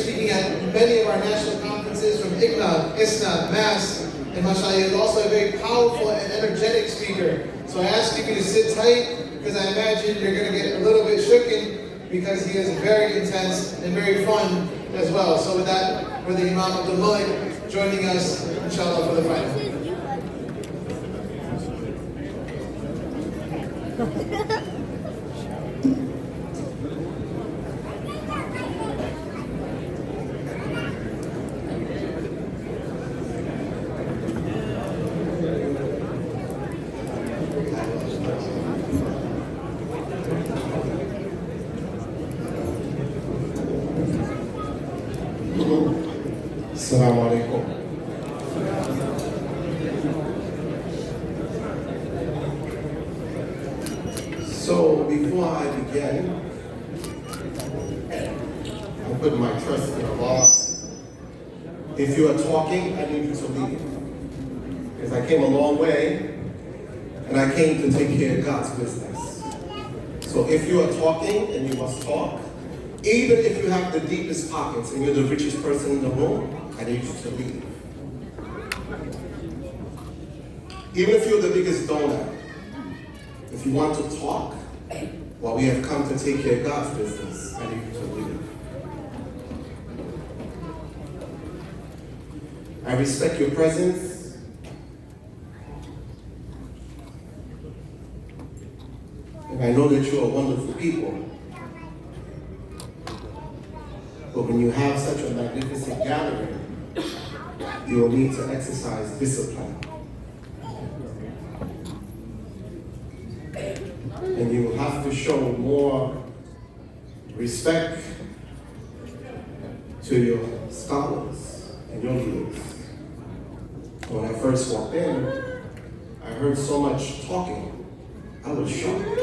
speaking at many of our national conferences from IGNA, ISNA, MAS, and mashallah, he is also a very powerful and energetic speaker. So I ask you to sit tight, because I imagine you're going to get a little bit shooken, because he is very intense and very fun as well. So with that, we're the Imam Abdul Malik joining us, inshallah, for the final. Assalamu alaikum. So before I begin, I put my trust in Allah. If you are talking, I need you to leave. Because I came a long way, and I came to take care of God's business. So if you are talking and you must talk, even if you have the deepest pockets and you're the richest person in the room, I need you to leave. Even if you're the biggest donor, if you want to talk, while we have come to take care of God's business, I need you to leave. I respect your presence. And I know that you are wonderful people. But when you have such a magnificent gathering, you will need to exercise discipline. And you will have to show more respect to your scholars and your leaders. When I first walked in, I heard so much talking. I was shocked.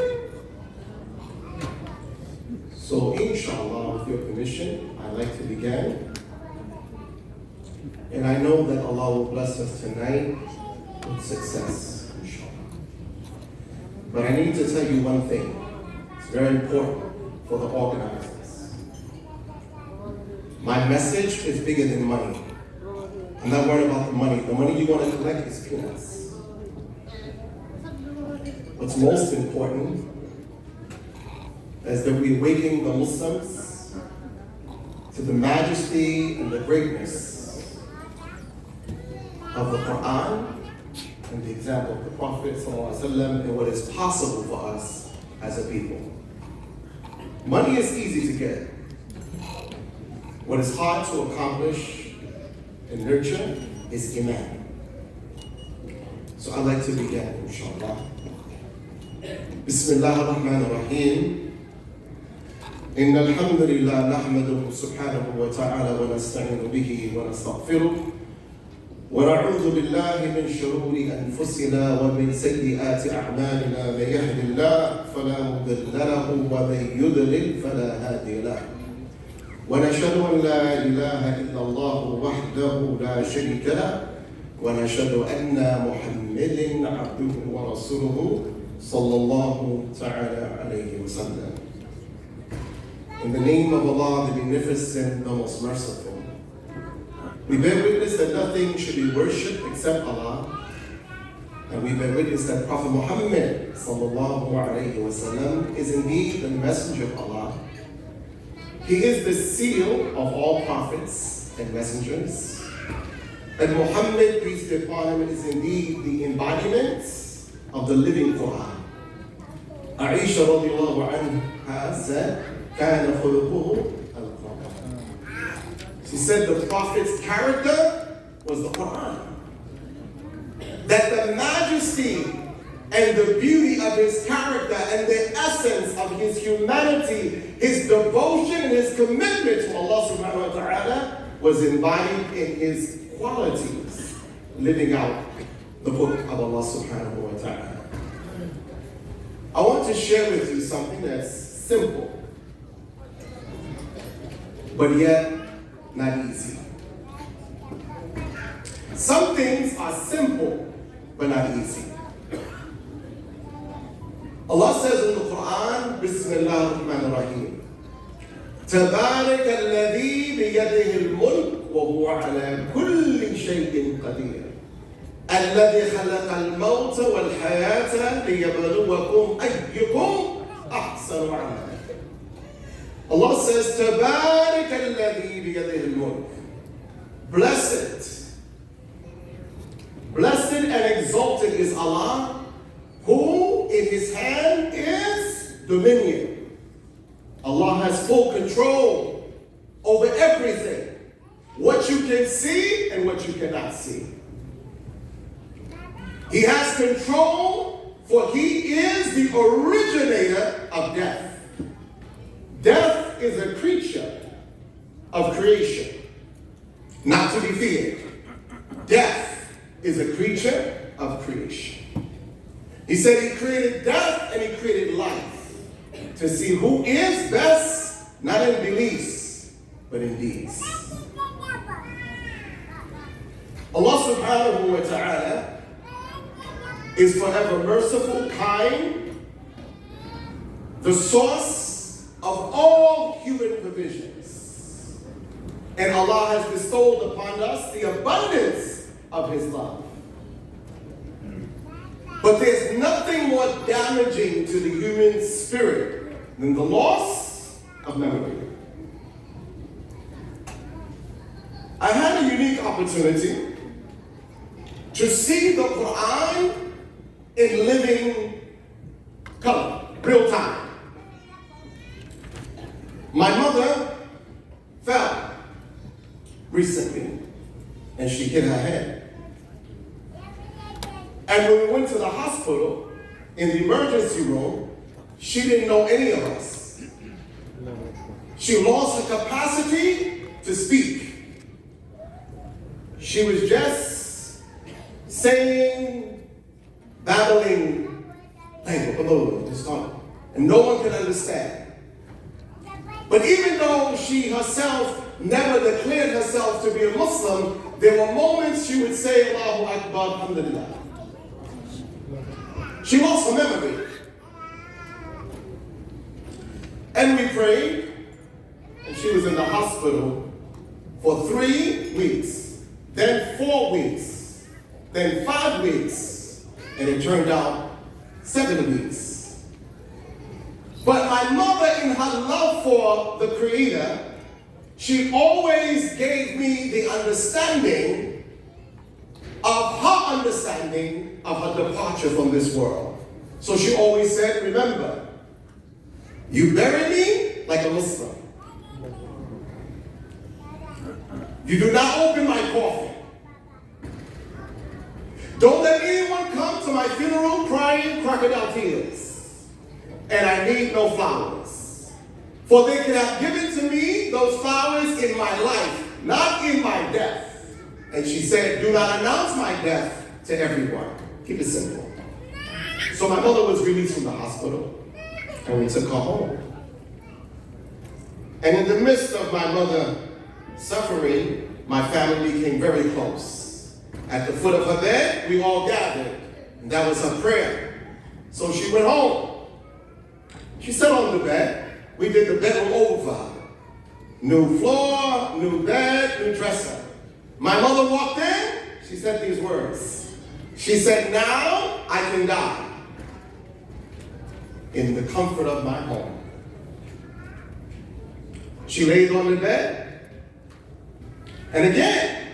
So inshallah, with your permission, I'd like to begin. And I know that Allah will bless us tonight with success, inshallah. But I need to tell you one thing. It's very important for the organizers. My message is bigger than money. I'm not worried about the money. The money you want to collect is peanuts. What's most important is that we awaken the Muslims to the majesty and the greatness of the Quran and the example of the Prophet ﷺ and what is possible for us as a people. Money is easy to get. What is hard to accomplish and nurture is Imam. So I'd like to begin, inshallah. Bismillah ar-Rahman ar-Rahim. إن الحمد لله نحمده سبحانه وتعالى ونستعين به ونستغفره ونعوذ بالله من شرور أنفسنا ومن سيئات أعمالنا من يهد الله فلا مضل له ومن يضلل فلا هادي له ونشهد أن لا إله إلا الله وحده لا شريك له ونشهد أن محمدا عبده ورسوله صلى الله تعالى عليه وسلم. In the name of Allah, the Beneficent, the Most Merciful, we bear witness that nothing should be worshipped except Allah, and we bear witness that Prophet Muhammad sallallahu alaihi wasallam is indeed the messenger of Allah. He is the seal of all prophets and messengers, and Muhammad, peace be upon him, is indeed the embodiment of the living Quran. Aisha radiallahu anha said, كان خلقه القرآن. She said the Prophet's character was the Quran. That the majesty and the beauty of his character and the essence of his humanity, his devotion and his commitment to Allah subhanahu wa ta'ala was embodied in his qualities, living out the book of Allah subhanahu wa ta'ala. I want to share with you something that's simple, but yet not easy. Some things are simple, but not easy. Allah says in the Quran, Bismillah ar-Rahman ar-Rahim, تبارك الذي بيده الملك وهو على كل شيء قدير الذي خلق الموت والحياة ليبلوكم أيكم أحسن عملا. Allah says, تبارك الذي بيده الملك. Blessed and exalted is Allah, who in his hand is dominion. Allah has full control over everything, what you can see and what you cannot see. He has control, for he is the originator of death. Death is a creature of creation, not to be feared. Death is a creature of creation. He said he created death and he created life to see who is best, not in beliefs, but in deeds. Allah subhanahu wa ta'ala is forever merciful, kind, the source of all human provisions. And Allah has bestowed upon us the abundance of his love. But there's nothing more damaging to the human spirit than the loss of memory. I had a unique opportunity to see the Quran in living color, real time. My mother fell recently and she hit her head. And when we went to the hospital, in the emergency room, she didn't know any of us. She lost her capacity to speak. She was just saying, babbling language, just talking, and no one could understand. But even though she herself never declared herself to be a Muslim, there were moments she would say, Allahu Akbar, Alhamdulillah. She lost her memory. And we prayed, and she was in the hospital for 3 weeks, then 4 weeks, then 5 weeks, and it turned out 7 weeks. But my mother, in her love for the Creator, she always gave me the understanding of her understanding of her departure from this world. So she always said, remember, you bury me like a Muslim. You do not open my coffin. Don't let anyone come to my funeral crying crocodile tears. And I need no flowers. For they could have given to me those flowers in my life, not in my death. And she said, do not announce my death to everyone. Keep it simple. So my mother was released from the hospital, and we took her home. And in the midst of my mother suffering, my family became very close. At the foot of her bed, we all gathered, and that was her prayer. So she went home. She sat on the bed. We did the bedroom over for her. New floor, new bed, new dresser. My mother walked in, she said these words. She said, now I can die in the comfort of my home. She laid on the bed, and again,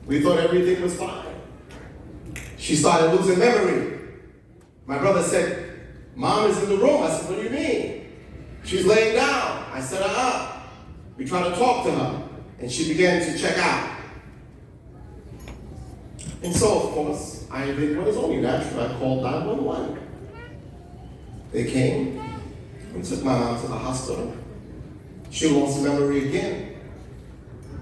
we thought everything was fine. She started losing memory. My brother said, Mom is in the room. I said, what do you mean? She's laying down. I said, We tried to talk to her, and she began to check out. And so, of course, I did what is only natural. I called 911. They came and took my mom to the hospital. She lost memory again.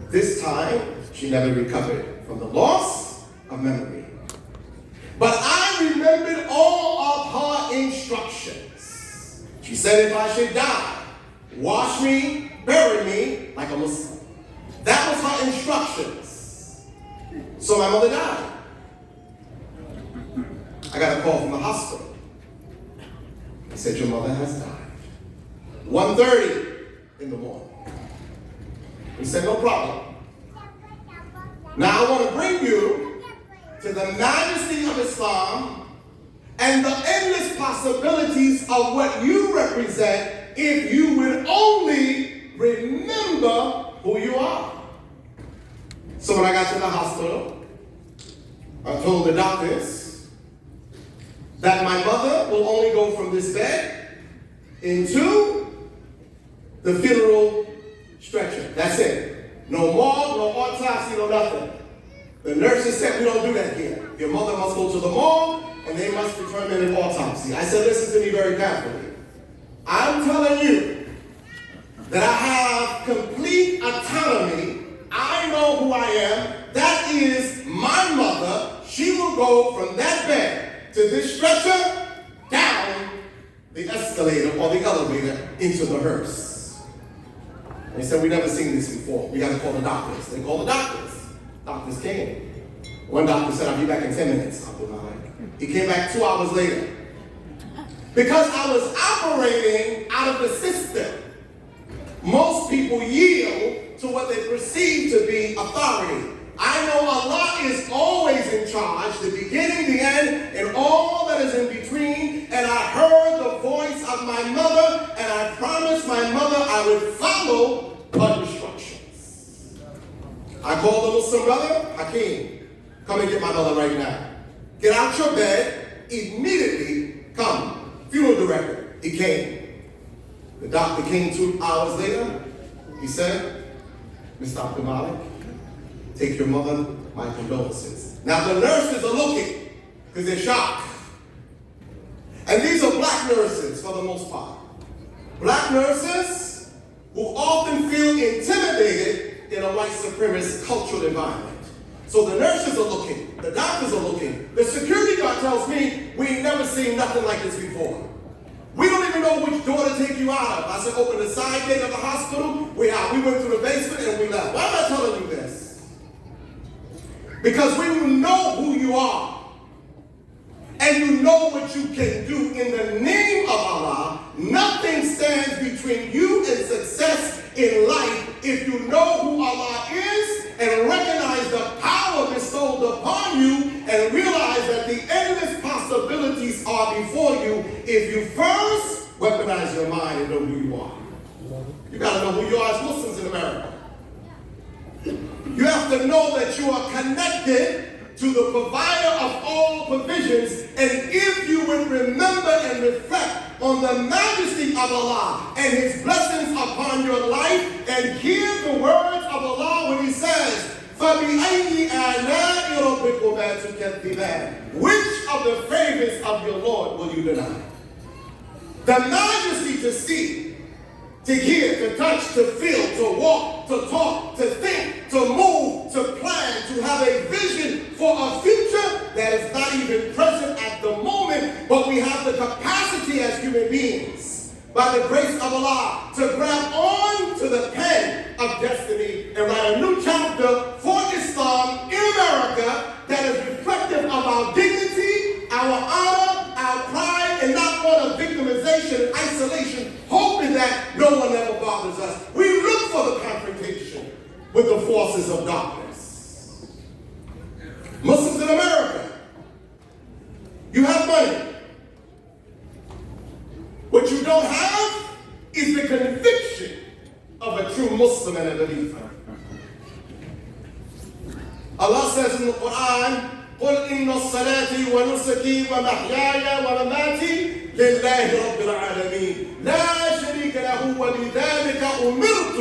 This time, she never recovered from the loss of memory. But I remembered all of her instructions. She said if I should die, wash me, bury me like a Muslim. That was her instructions. So my mother died. I got a call from the hospital. They said, your mother has died. 1:30, in the morning. He said, no problem. Now I want to bring you to the majesty of Islam and the endless possibilities of what you represent if you would only remember who you are. So when I got to the hospital, I told the doctors that my mother will only go from this bed into the funeral stretcher. That's it. No morgue, no autopsy, no nothing. The nurses said, we don't do that here. Your mother must go to the morgue and they must determine an autopsy. I said, listen to me very carefully. I'm telling you that I have complete autonomy. I know who I am. That is my mother. She will go from that bed to this stretcher down the escalator or the elevator into the hearse. They said, we never seen this before. We got to call the doctors. They called the doctors. Doctors came. One doctor said, I'll be back in 10 minutes. Abdul Malik. He came back 2 hours later. Because I was operating out of the system. Most people yield to what they perceive to be authority. I know Allah is always in charge, the beginning, the end, and all that is in between. And I heard the voice of my mother, and I promised my mother I would follow her instructions. I called the Muslim brother, Hakeem, come and get my mother right now. Get out your bed, immediately come. Funeral director, he came. The doctor came 2 hours later. He said, Mr. Abdul Malik, take your mother, my condolences. Now the nurses are looking because they're shocked. And these are black nurses for the most part. Black nurses who often feel intimidated in a white supremacist cultural environment. So the nurses are looking, the doctors are looking. The security guard tells me, we ain't never seen nothing like this before. We don't even know which door to take you out of. I said, open the side gate of the hospital. We out. We went through the basement and we left. Why am I telling you this? Because when you know who you are and you know what you can do in the name of Allah, nothing stands between you and success in life if you know who Allah is and recognize the power bestowed upon you and realize that the endless possibilities are before you if you first weaponize your mind and know who you are. You got to know who you are as Muslims in America. You have to know that you are connected to the provider of all provisions, and if you would remember and reflect on the majesty of Allah and His blessings upon your life and hear the words of Allah when He says, فَبِأَيِّ آلَاءِ رَبِّكُمَا تُكَذِّبَانِ? Which of the favors of your Lord will you deny? The majesty to see, to hear, to touch, to feel, to walk, to talk, to think, to move, to plan, to have a vision for a future that is not even present at the moment, but we have the capacity as human beings, by the grace of Allah, to grab on to the pen of destiny and write a new chapter for Islam in America that is reflective of our dignity, our honor, our pride, and not one of victimization and isolation, hoping that no one ever bothers us. We look for the confrontation with the forces of darkness. Muslims in America, you have money. What you don't have is the conviction of a true Muslim and a believer. Allah says in the Quran, قُلْ إِنَّ الصَّلَاةِ وَنُسُكِي وَمَحْيَايَ وَمَمَاتِي لِلَّهِ رَبِّ الْعَالَمِينَ لَا شَرِيكَ لَهُ وَبِذَلِكَ أُمِرْتُ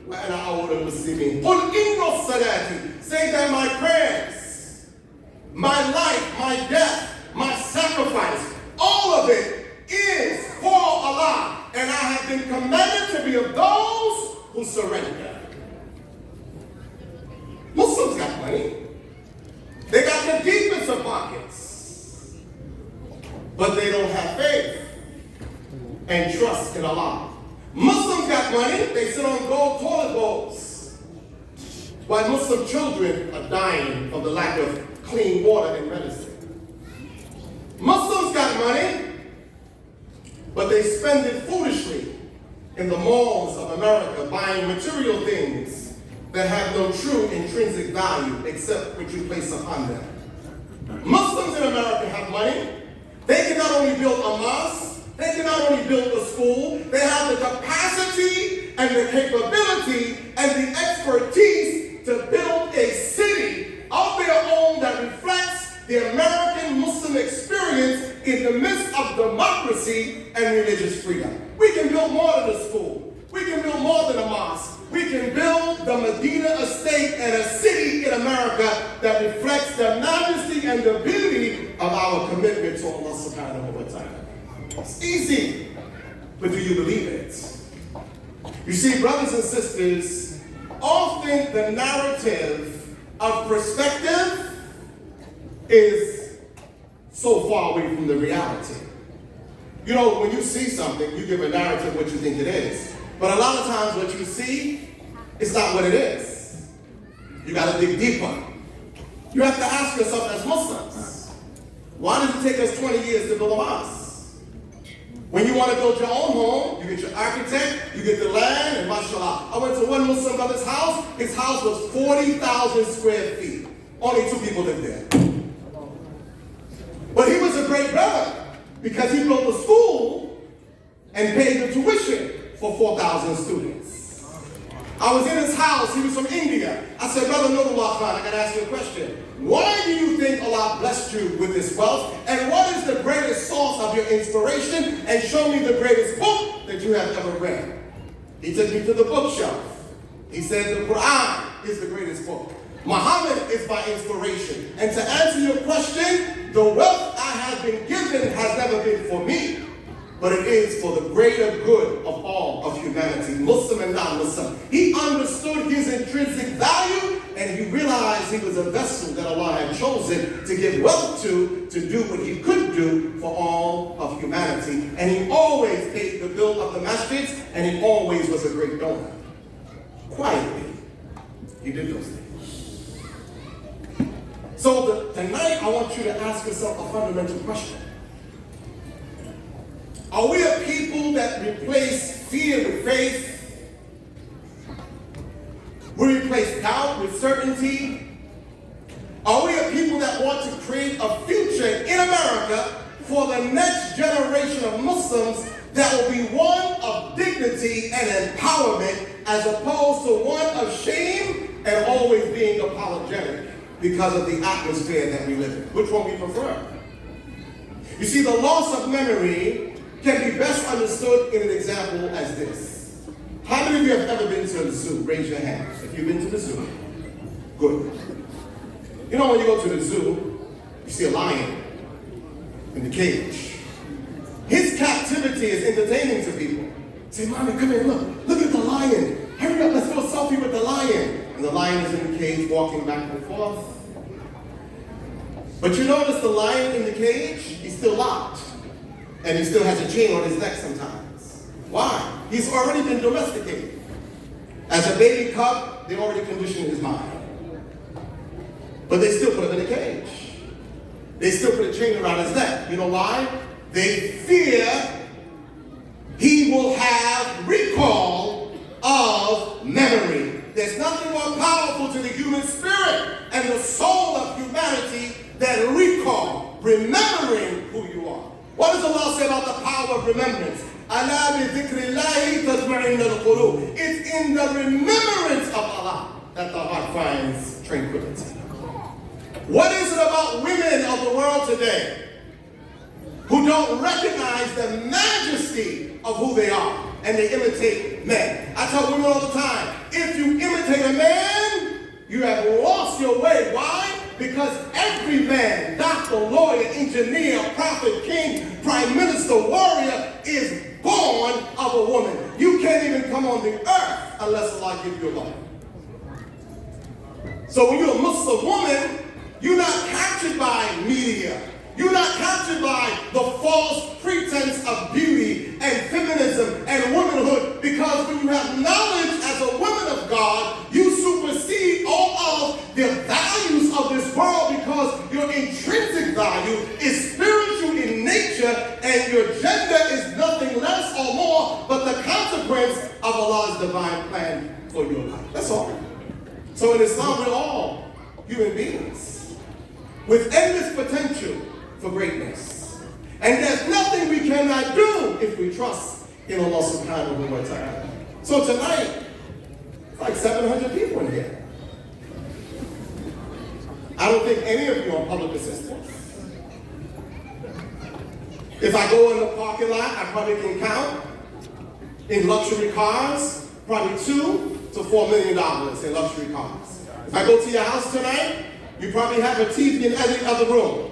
وَأَنَا أَوَّلُ الْمُسْلِمِينَ. قُلْ إِنَّ الصَّلَاةِ, say that my prayers, my life, my death, my sacrifice, all of it is for Allah, and I have been commanded to be of those who surrender. Muslims got money. They got the deepest of pockets. But they don't have faith and trust in Allah. Muslims got money. They sit on gold toilet bowls. While Muslim children are dying from the lack of clean water and medicine. Muslims got money, but they spend it foolishly in the malls of America buying material things that have no true intrinsic value except what you place upon them. Muslims in America have money. They can not only build a mosque, they can not only build a school, they have the capacity and the capability and the expertise to build a city of their own that reflects the American Muslim experience in the midst of democracy and religious freedom. We can build more than a school. We can build more than a mosque. We can build the Medina estate and a city in America that reflects the majesty and the beauty of our commitment to Allah subhanahu wa ta'ala. It's easy, but do you believe it? You see, brothers and sisters, often the narrative of perspective is so far away from the reality. You know, when you see something, you give a narrative what you think it is. But a lot of times what you see is not what it is. You got to dig deeper. You have to ask yourself as Muslims, why did it take us 20 years to build a mosque? When you want to build your own home, you get your architect, you get the land, and mashallah. I went to one Muslim brother's house. His house was 40,000 square feet. Only 2 people lived there. But he was a great brother because he built a school and paid the tuition for 4,000 students. I was in his house. He was from India. I said, Brother Nurullah Khan, I got to ask you a question. Why do you think Allah blessed you with this wealth? And what is the greatest source of your inspiration? And show me the greatest book that you have ever read. He took me to the bookshelf. He said the Quran is the greatest book. Muhammad is my inspiration. And to answer your question, the wealth I have been given has never been for me, but it is for the greater good of all of humanity, Muslim and non-Muslim. He understood his intrinsic value, and he realized he was a vessel that Allah had chosen to give wealth to do what he could do for all of humanity. And he always paid the bill of the masjids, and he always was a great donor. Quietly, he did those things. So tonight, I want you to ask yourself a fundamental question. Are we a people that replace fear with faith? We replace doubt with certainty? Are we a people that want to create a future in America for the next generation of Muslims that will be one of dignity and empowerment as opposed to one of shame and always being apologetic because of the atmosphere that we live in? Which one we prefer? You see, the loss of memory can be best understood in an example as this. How many of you have ever been to the zoo? Raise your hands if you've been to the zoo. Good. You know, when you go to the zoo, you see a lion in the cage. His captivity is entertaining to people. Say, Mommy, come here, look at the lion. Hurry up, let's go selfie with the lion. And the lion is in the cage walking back and forth. But you notice the lion in the cage, he's still locked. And he still has a chain on his neck sometimes. Why? He's already been domesticated. As a baby cub, they already conditioned his mind. But they still put him in a cage. They still put a chain around his neck. You know why? They fear he will have recall of memory. There's nothing more powerful to the human spirit and the soul of humanity than recall, remembering who you are. What does Allah say about the power of remembrance? It's in the remembrance of Allah that the heart finds tranquility. What is it about women of the world today who don't recognize the majesty of who they are and they imitate men? I tell women all the time, if you imitate a man, you have lost your way. Why? Because every man, doctor, lawyer, engineer, prophet, king, prime minister, warrior, is born of a woman. You can't even come on the earth unless Allah gives you a woman. So when you're a Muslim woman, you're not captured by media. You're not captured by the false pretense of beauty and feminism and womanhood, because when you have knowledge as a woman of God, you supersede all of the values of this world, because your intrinsic value is spiritual in nature and your gender is nothing less or more but the consequence So in Islam, we're all human beings with endless potential for greatness. And there's nothing we cannot do if we trust in Allah subhanahu wa ta'ala. So tonight, like 700 people in here. I don't think any of you are on public assistance. If I go in the parking lot, I probably can count in luxury cars, probably $2 to $4 million in luxury cars. If I go to your house tonight, you probably have a TV in every other room.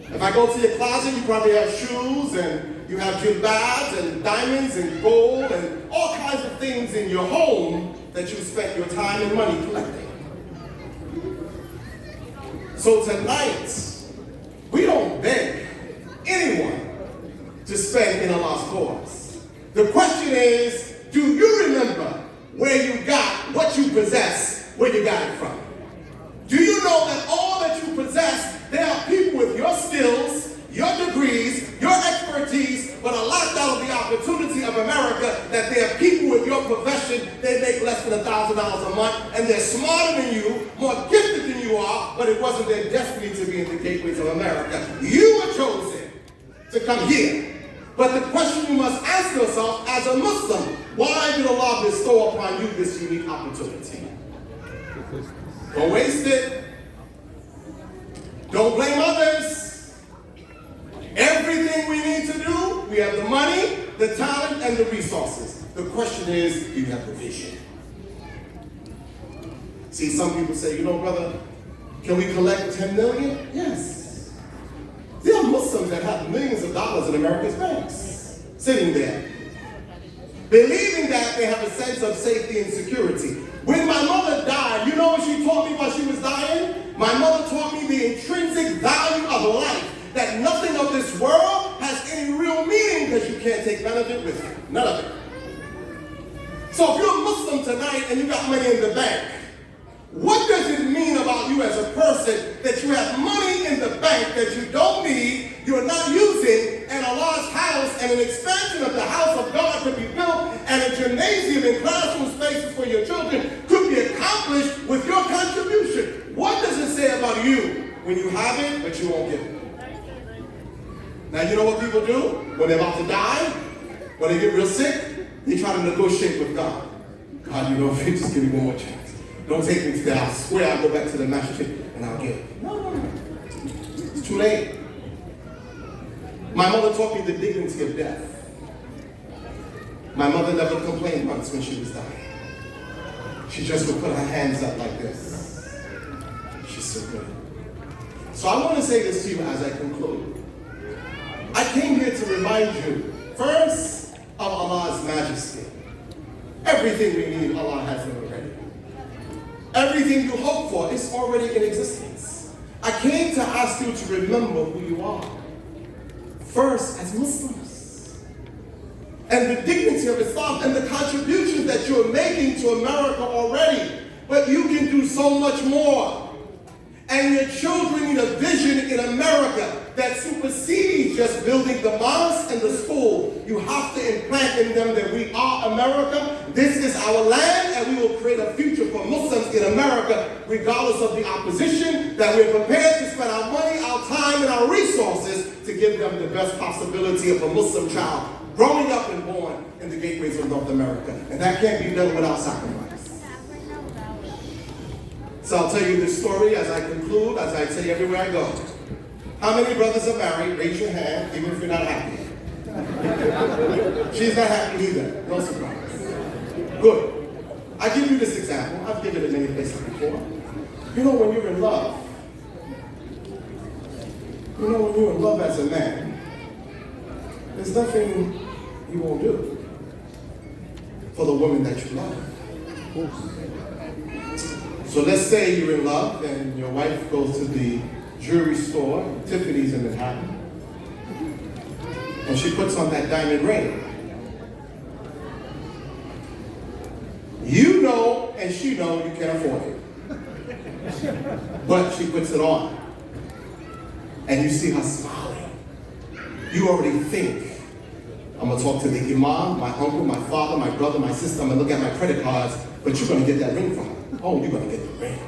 If I go to your closet, you probably have shoes and you have jilbads and diamonds and gold and all kinds of things in your home that you spent your time and money collecting. So tonight, we don't beg anyone to spend in Allah's cause. The question is, do you remember where you got what you possess, where you got it from? Do you know that all that you possess, there are people with your skills, your degrees, your expertise, but are locked out of the opportunity of America, that there are people with your profession, they make less than $1,000 a month, and they're smarter than you, more gifted than you are, but it wasn't their destiny to be in the gateways of America. You were chosen to come here. But the question you must ask yourself as a Muslim, why did Allah bestow upon you this unique opportunity? Don't waste it. Don't blame others. Everything we need to do, we have the money, the talent, and the resources. The question is, do you have the vision? See, some people say, you know, brother, can we collect 10 million? Yes. There are Muslims that have millions of dollars in America's banks, sitting there, believing that they have a sense of safety and security. When my mother died, you know what she taught me while she was dying? My mother taught me the intrinsic value of life, that nothing of this world has any real meaning because you can't take none of it with you. None of it. So if you're a Muslim tonight and you got money in the bank, what does it mean about you as a person that you have money in the bank that you don't need, you're not using, and Allah's house and an expansion of the house of God could be built, and a gymnasium and classroom spaces for your children could be accomplished with your contribution? What does it say about you when you have it but you won't give it? Now you know what people do when they're about to die? When they get real sick, they try to negotiate with God. God, you know, if you just give me one more chance. Don't take me to that. I swear I'll go back to the masjid and I'll give it. No. It's too late. My mother taught me the dignity of death. My mother never complained once when she was dying. She just would put her hands up like this. She's so good. So I want to say this to you as I conclude. I came here to remind you, first, of Allah's majesty. Everything we need, Allah has it already. Everything you hope for is already in existence. I came to ask you to remember who you are. First, as Muslims. And the dignity of Islam and the contributions that you're making to America already. But you can do so much more. And your children need a vision in America that supersedes just building the mosque and the school. You have to implant in them that we are America. This is our land, and we will create a future for Muslims in America, regardless of the opposition, that we're prepared to spend our money, our time, and our resources to give them the best possibility of a Muslim child growing up and born in the gateways of North America. And that can't be done without sacrifice. So I'll tell you this story as I conclude, as I say everywhere I go. How many brothers are married? Raise your hand, even if you're not happy. She's not happy either. No surprise. Good. I give you this example. I've given it many places before. You know, when you're in love, as a man, there's nothing you won't do for the woman that you love. Of course. So let's say you're in love and your wife goes to the jewelry store, Tiffany's in Manhattan, and she puts on that diamond ring. You know and she know you can't afford it. But she puts it on. And you see her smiling. You already think, I'm going to talk to the Imam, my uncle, my father, my brother, my sister, I'm going to look at my credit cards, but you're going to get that ring from her. Oh, you're going to get the ring.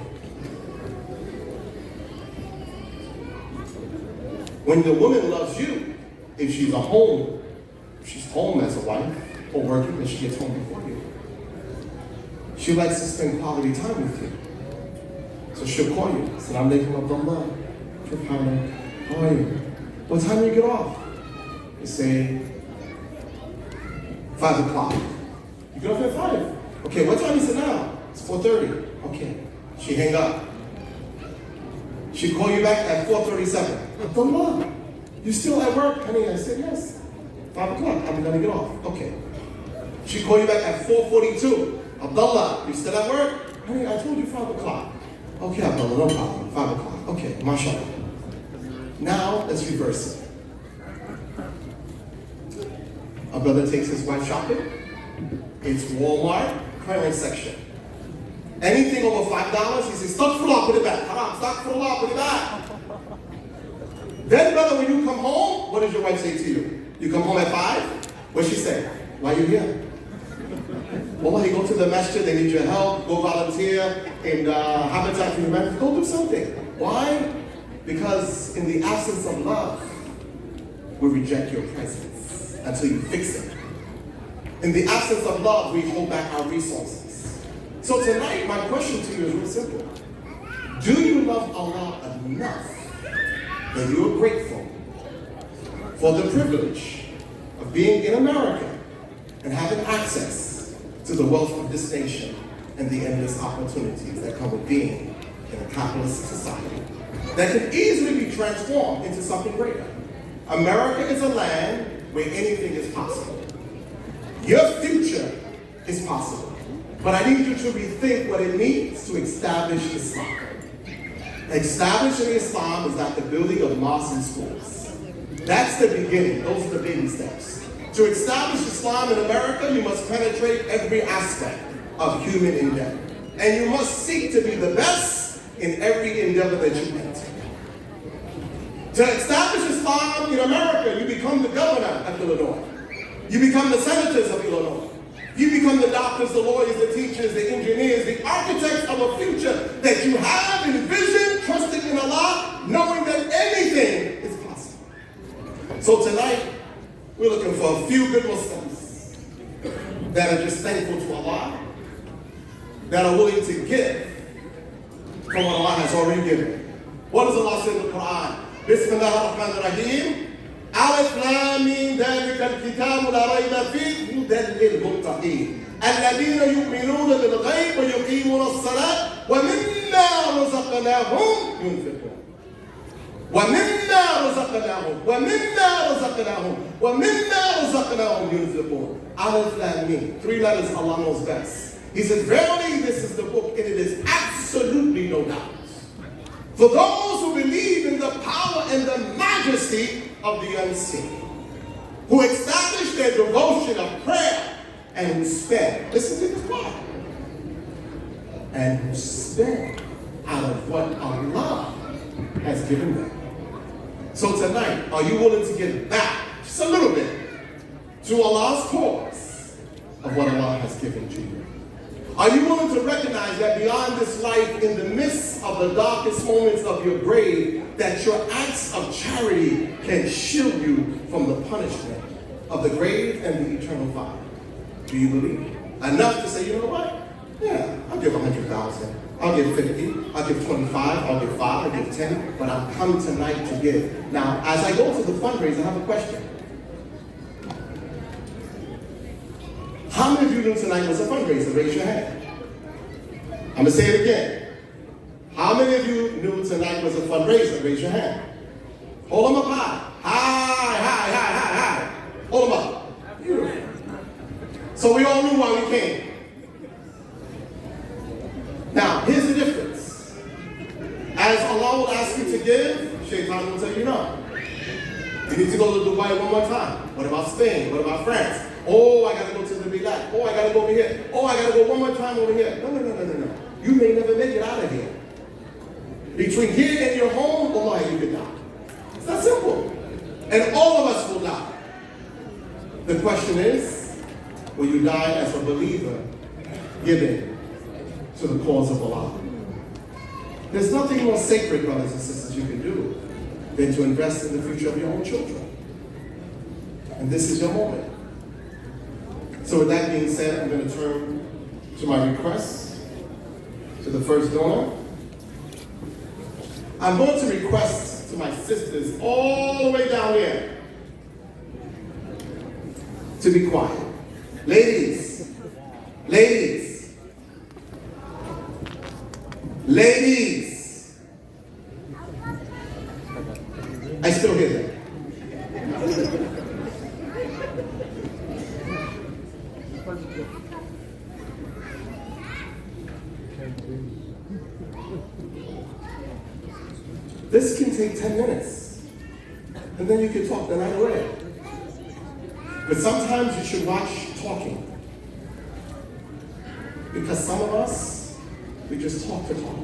When the woman loves you, if she's home as a wife or working, then she gets home before you. She likes to spend quality time with you. So she'll call you. Assalamu alaikum Abdullah. How are you? What time do you get off? You say 5 o'clock. You get off at 5. Okay, what time is it now? It's 4:30. Okay. She hang up. She call you back at 4:37. Abdullah, you still at work? Honey, I said yes. 5 o'clock. I'm gonna get off. Okay. She call you back at 4:42. Abdullah, you still at work? Honey, I told you 5 o'clock. Okay, Abdullah, no problem. 5 o'clock. Okay, mashallah. Now let's reverse it. A brother takes his wife shopping. It's Walmart clearance section. Anything over $5, he says, "Astaghfirullah, put it back. Haram, astaghfirullah, put it back." Then, brother, when you come home, what does your wife say to you? You come home at 5? What she say? Why are you here? Well, you go to the masjid, they need your help, go volunteer in Habitat for Humanity, go do something. Why? Because in the absence of love, we reject your presence until you fix it. In the absence of love, we hold back our resources. So tonight, my question to you is real simple. Do you love Allah enough that you are grateful for the privilege of being in America and having access to the wealth of this nation and the endless opportunities that come with being in a capitalist society that can easily be transformed into something greater? America is a land where anything is possible. Your future is possible. But I need you to rethink what it means to establish Islam. Establishing Islam is like the building of mosques and schools. That's the beginning. Those are the baby steps. To establish Islam in America, you must penetrate every aspect of human endeavor. And you must seek to be the best in every endeavor that you enter. To establish Islam in America, you become the governor of Illinois. You become the senators of Illinois. You become the doctors, the lawyers, the teachers, the engineers, the architects of a future that you have envisioned, trusting in Allah, knowing that anything is possible. So tonight, we're looking for a few good Muslims that are just thankful to Allah, that are willing to give from what Allah has already given. What does Allah say in the Quran? Bismillah ar-Rahman ar-Rahim. Alif Lam Mim Dhalika al-Kitabu la rayba fihi hudan lil-muttaqin alladhina yu'minuna bil-ghayb wa yuqimuna as-salata wa mimma razaqnahum yunfiqun. وَمِمَّا رَزَقْنَاهُمْ وَمِمَّا رَزَقْنَاهُمْ وَمِمَّا رَزَقْنَاهُم يُنْفِقُونَ. Alif Lam Mim. 3 letters Allah knows best. He says, verily this is the book, and it is absolutely no doubt for those who believe in the power and the majesty of the unseen, who establish their devotion of prayer, and who spend, listen to this part, and who spend out of what Allah has given them. So tonight, are you willing to give back just a little bit to Allah's cause of what Allah has given to you? Are you willing to recognize that beyond this life, in the midst of the darkest moments of your grave, that your acts of charity can shield you from the punishment of the grave and the eternal fire? Do you believe? Enough to say, you know what? Yeah, I'll give 100,000. I'll give 50, I'll give 25, I'll give 5, I'll give 10, but I'm coming tonight to give. Now, as I go to the fundraiser, I have a question. How many of you knew tonight was a fundraiser? Raise your hand. I'm going to say it again. How many of you knew tonight was a fundraiser? Raise your hand. Hold them up high. High, high, high, high, high. Hold them up. Beautiful. So we all knew why we came. Now, here's the difference. As Allah will ask you to give, Shaitan will tell you no. You need to go to Dubai one more time. What about Spain? What about France? Oh, I got to go to the Malik. Oh, I got to go over here. Oh, I got to go one more time over here. No. You may never make it out of here. Between here and your home, Allah, you could die. It's that simple. And all of us will die. The question is, will you die as a believer, giving to the cause of Allah. There's nothing more sacred, brothers and sisters, you can do than to invest in the future of your own children. And this is your moment. So with that being said, I'm going to turn to my request to the first donor. I'm going to request to my sisters all the way down there to be quiet. Ladies, ladies, ladies. I still hear that. This can take 10 minutes, and then you can talk the night away. But sometimes you should watch talking. Because some of us, we just talk to talk.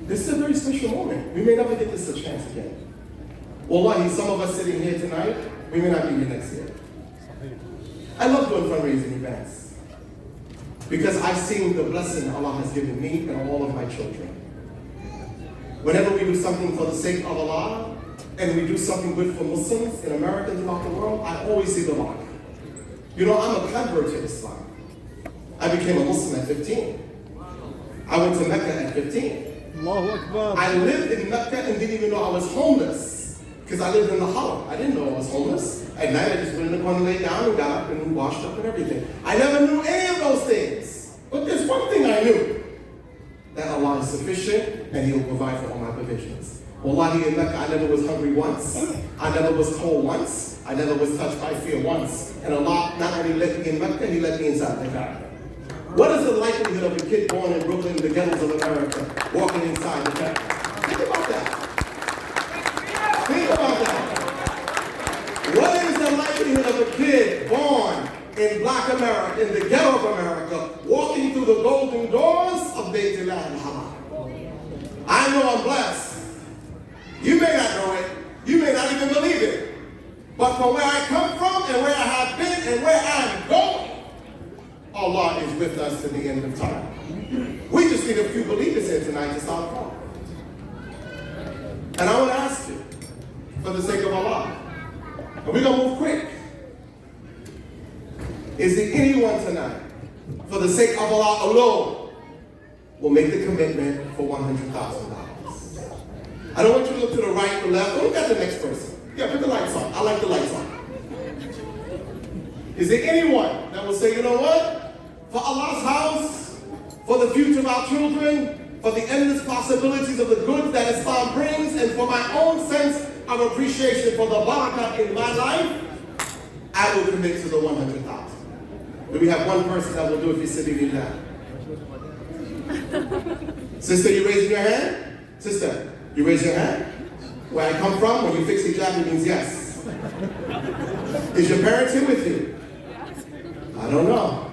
This is a very special moment. We may never get this a chance again. Wallahi, some of us sitting here tonight, we may not be here next year. I love doing fundraising events because I've seen the blessing Allah has given me and all of my children. Whenever we do something for the sake of Allah, and we do something good for Muslims in America and throughout the world, I always see the mark. You know, I'm a convert to Islam. I became a Muslim at 15. I went to Mecca at 15. Allahu Akbar. I lived in Mecca and didn't even know I was homeless because I lived in the Haram. I didn't know I was homeless. At night, I just went in the corner, laid down, and got up and washed up and everything. I never knew any of those things. But there's one thing I knew, that Allah is sufficient and He will provide for all my provisions. Wallahi, in Mecca, I never was hungry once. I never was cold once. I never was touched by fear once. And Allah not only let me in Mecca, He let me inside the Kaaba. What is the likelihood of a kid born in Brooklyn, the ghettos of America, walking inside the Kaaba? Think about that. Think about that. What is the likelihood of a kid born in Black America, in the ghetto of America, walking through the golden doors of Bayt al-Haram? I know I'm blessed. You may not know it. You may not even believe it. But from where I come from and where I have been and where I'm going, Allah is with us to the end of time. We just need a few believers here tonight to start from. And I want to ask you, for the sake of Allah, and we're going to move quick. Is there anyone tonight, for the sake of Allah alone, will make the commitment for $100,000? I don't want you to look to the right or left. Look at the next person. Yeah, put the lights on. I like the lights on. Is there anyone that will say, you know what? For Allah's house, for the future of our children, for the endless possibilities of the good that Islam brings, and for my own sense of appreciation for the barakah in my life, I will commit to the 100,000. Do we have one person that will do it if you're sitting in that? Sister, you raising your hand? Sister, you raise your hand? Where I come from, when you fix hijab, it means yes. Is your parents here with you? I don't know.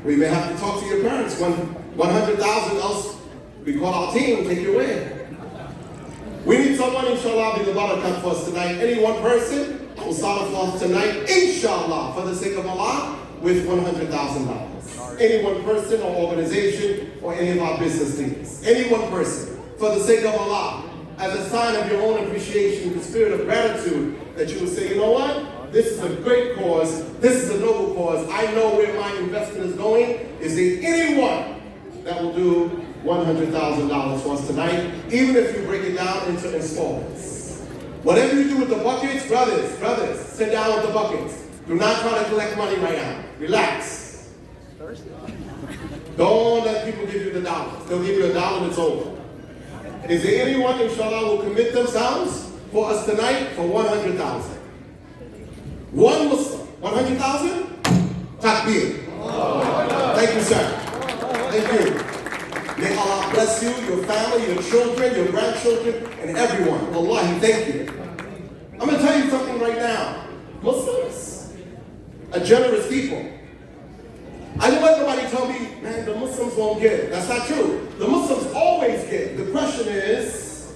We may have to talk to your parents. 100,000, else we call our team, take you away. We need someone, inshallah, be the barakah for us tonight. Any one person will start us off tonight, inshallah, for the sake of Allah, with $100,000. Any one person or organization or any of our business leaders. Any one person, for the sake of Allah, as a sign of your own appreciation, the spirit of gratitude, that you will say, you know what? This is a great cause. This is a noble cause. I know where my investment is going. Is there anyone that will do $100,000 for us tonight, even if you break it down into installments? Whatever you do with the buckets, brothers, sit down with the buckets. Do not try to collect money right now. Relax. Don't let people give you the dollars. They'll give you $1 and it's over. Is there anyone, inshallah, who will commit themselves for us tonight for 100,000? One Muslim, 100,000? Takbir. Thank you, sir. Thank you. May Allah bless you, your family, your children, your grandchildren, and everyone. Wallahi, thank you. I'm going to tell you something right now. Muslims are generous people. I don't let nobody tell me, man, the Muslims won't give. That's not true. The Muslims always give. The question is,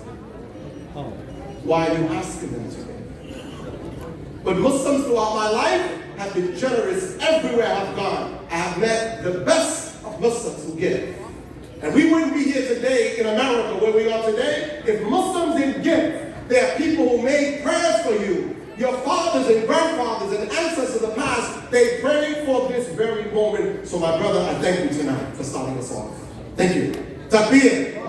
why are you asking them to give? But Muslims throughout my life have been generous everywhere I've gone. I have met the best of of Muslims who give. And we wouldn't be here today in America where we are today if Muslims didn't give. There are people who made prayers for you. Your fathers and grandfathers and ancestors of the past, they prayed for this very moment. So my brother, I thank you tonight for starting us off. Thank you. Takbir.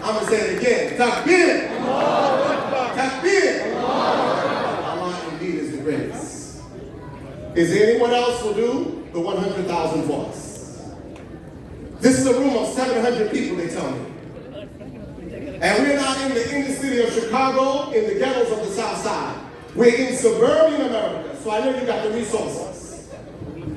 I'm going to say it again. Takbir. Takbir. Allah indeed is the greatest. Is there anyone else who will do the 100,000 for us? This is a room of 700 people, they tell me. And we're not in the inner city of Chicago, in the ghettos of the South Side. We're in suburban America, so I know you got the resources.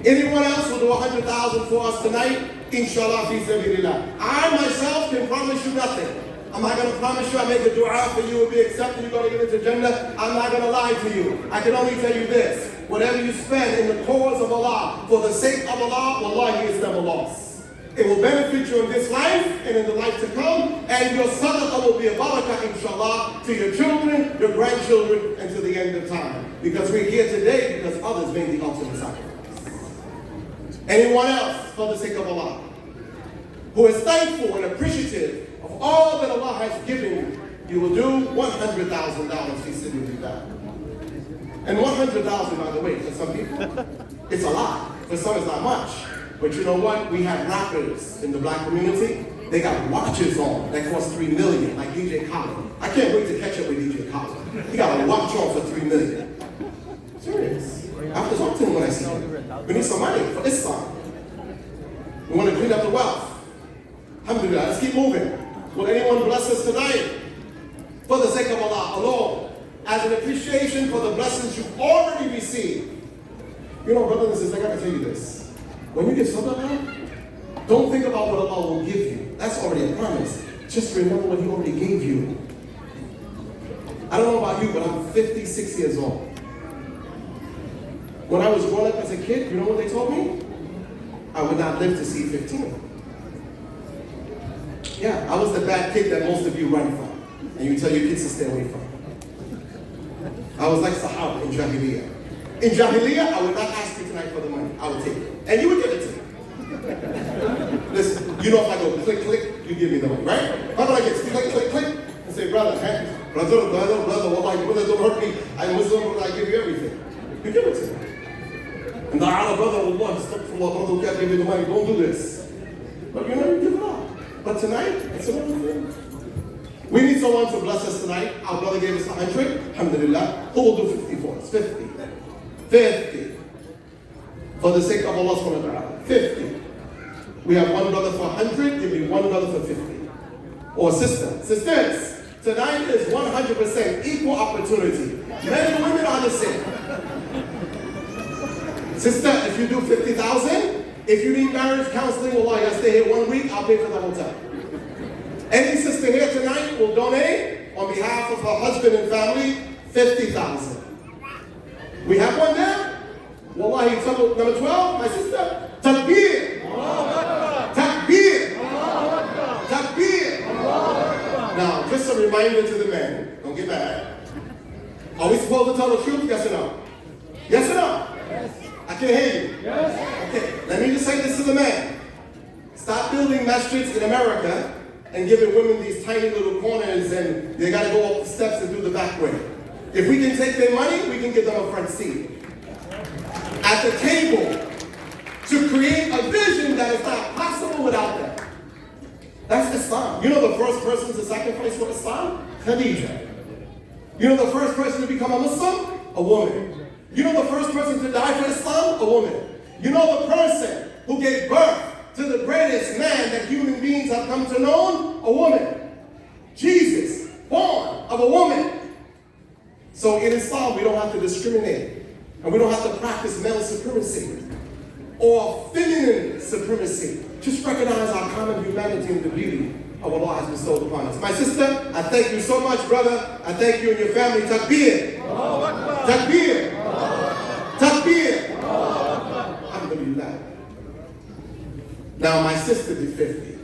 Anyone else will do 100,000 for us tonight? Inshallah, fi sabilillah. I myself can promise you nothing. I'm not going to promise you I make a dua for you will be accepted, you're going to get into Jannah. I'm not going to lie to you. I can only tell you this. Whatever you spend in the cause of Allah, for the sake of Allah, wallahi, it's never lost. It will benefit you in this life and in the life to come, and your sadaqah will be a barakah, inshallah, to your children, your grandchildren, and to the end of time. Because we're here today because others made the ultimate sacrifice. Anyone else, for the sake of Allah, who is thankful and appreciative of all that Allah has given you, you will do $100,000 fi sabilillah. And 100,000, by the way, for some people, it's a lot. For some, it's not much. But you know what? We have rappers in the black community. They got watches on that cost $3 million, like DJ Khaled. I can't wait to catch up with DJ Khaled. He got a watch on for $3 million. Serious. I have to talk to him when I see him. We need some money for Islam. We want to clean up the wealth. Alhamdulillah, let's keep moving. Will anyone bless us tonight? For the sake of Allah alone, as an appreciation for the blessings you've already received. You know, brothers and sisters, I got to tell you this. When you get sadaqah, don't think about what Allah will give you. That's already a promise. Just remember what He already gave you. I don't know about you, but I'm 56 years old. When I was growing up as a kid, you know what they told me? I would not live to see 15. Yeah, I was the bad kid that most of you run from, and you tell your kids to stay away from. I was like Sahaba in Jahiliyyah. In Jahiliyyah, I would not ask you tonight for the money. I would take it. And you would give it to me. Listen, you know if I go click, click, you give me the money, right? How do I get click, click, click? And say, brother, wallahi, brother, don't hurt me. I'm Muslim, but I give you everything. You give it to me. And the Allah, brother, Allah, astaghfirullah, brother, you can't give me the money. Don't do this. But you know, you give it up. But tonight, it's another thing. We need someone to bless us tonight. Our brother gave us 100. Alhamdulillah. Who will do 50 for us? 50. 50. For the sake of Allah subhanahu wa ta'ala. 50. We have one brother for 100. Give me one brother for 50. Or sister. Sisters, tonight is 100% equal opportunity. Men and women are the same. Sister, if you do 50,000, if you need marriage counseling, wallahi, I stay here 1 week, I'll pay for the hotel. Any sister here tonight will donate on behalf of her husband and family 50,000. We have one there. Wallahi, number 12, my sister. Takbir. Takbir. Takbir. Now, just a reminder to the men. Don't get mad. Are we supposed to tell the truth? Yes or no? Yes or no? Yes. I can hear you. Yes. Okay, let me just say this to the men. Stop building masjids in America and giving women these tiny little corners and they got to go up the steps and do the back way. If we can take their money, we can give them a front seat. At the table, to create a vision that is not possible without them. That's Islam. You know the first person to sacrifice for Islam? Khadija. You know the first person to become a Muslim? A woman. You know the first person to die for Islam? A woman. You know the person who gave birth to the greatest man that human beings have come to know? A woman. Jesus, born of a woman. So in Islam, we don't have to discriminate. And we don't have to practice male supremacy or feminine supremacy. Just recognize our common humanity and the beauty of what Allah has bestowed upon us. My sister, I thank you so much, brother. I thank you and your family. Takbir. Takbir. Takbir. Alhamdulillah. Now my sister did 50.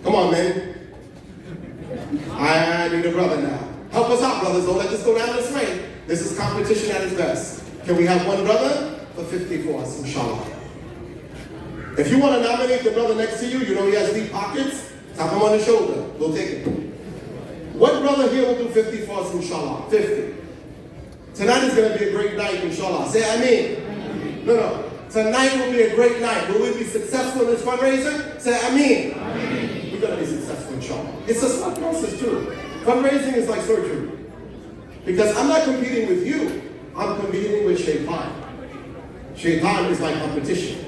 Come on, man. I need a brother now. Help us out, brothers. Don't let this go down this way. This is competition at its best. Can we have one brother for 50 for us, inshallah? If you want to nominate the brother next to you, you know he has deep pockets, tap him on the shoulder. We'll take it. What brother here will do 50 for us, inshallah? 50. Tonight is going to be a great night, inshallah. Say Ameen. No. Tonight will be a great night. Will we be successful in this fundraiser? Say Ameen. We're going to be successful, inshallah. It's a smart process, too. Fundraising is like surgery. Because I'm not competing with you. I'm competing with Shaitan. Shaitan is my competition.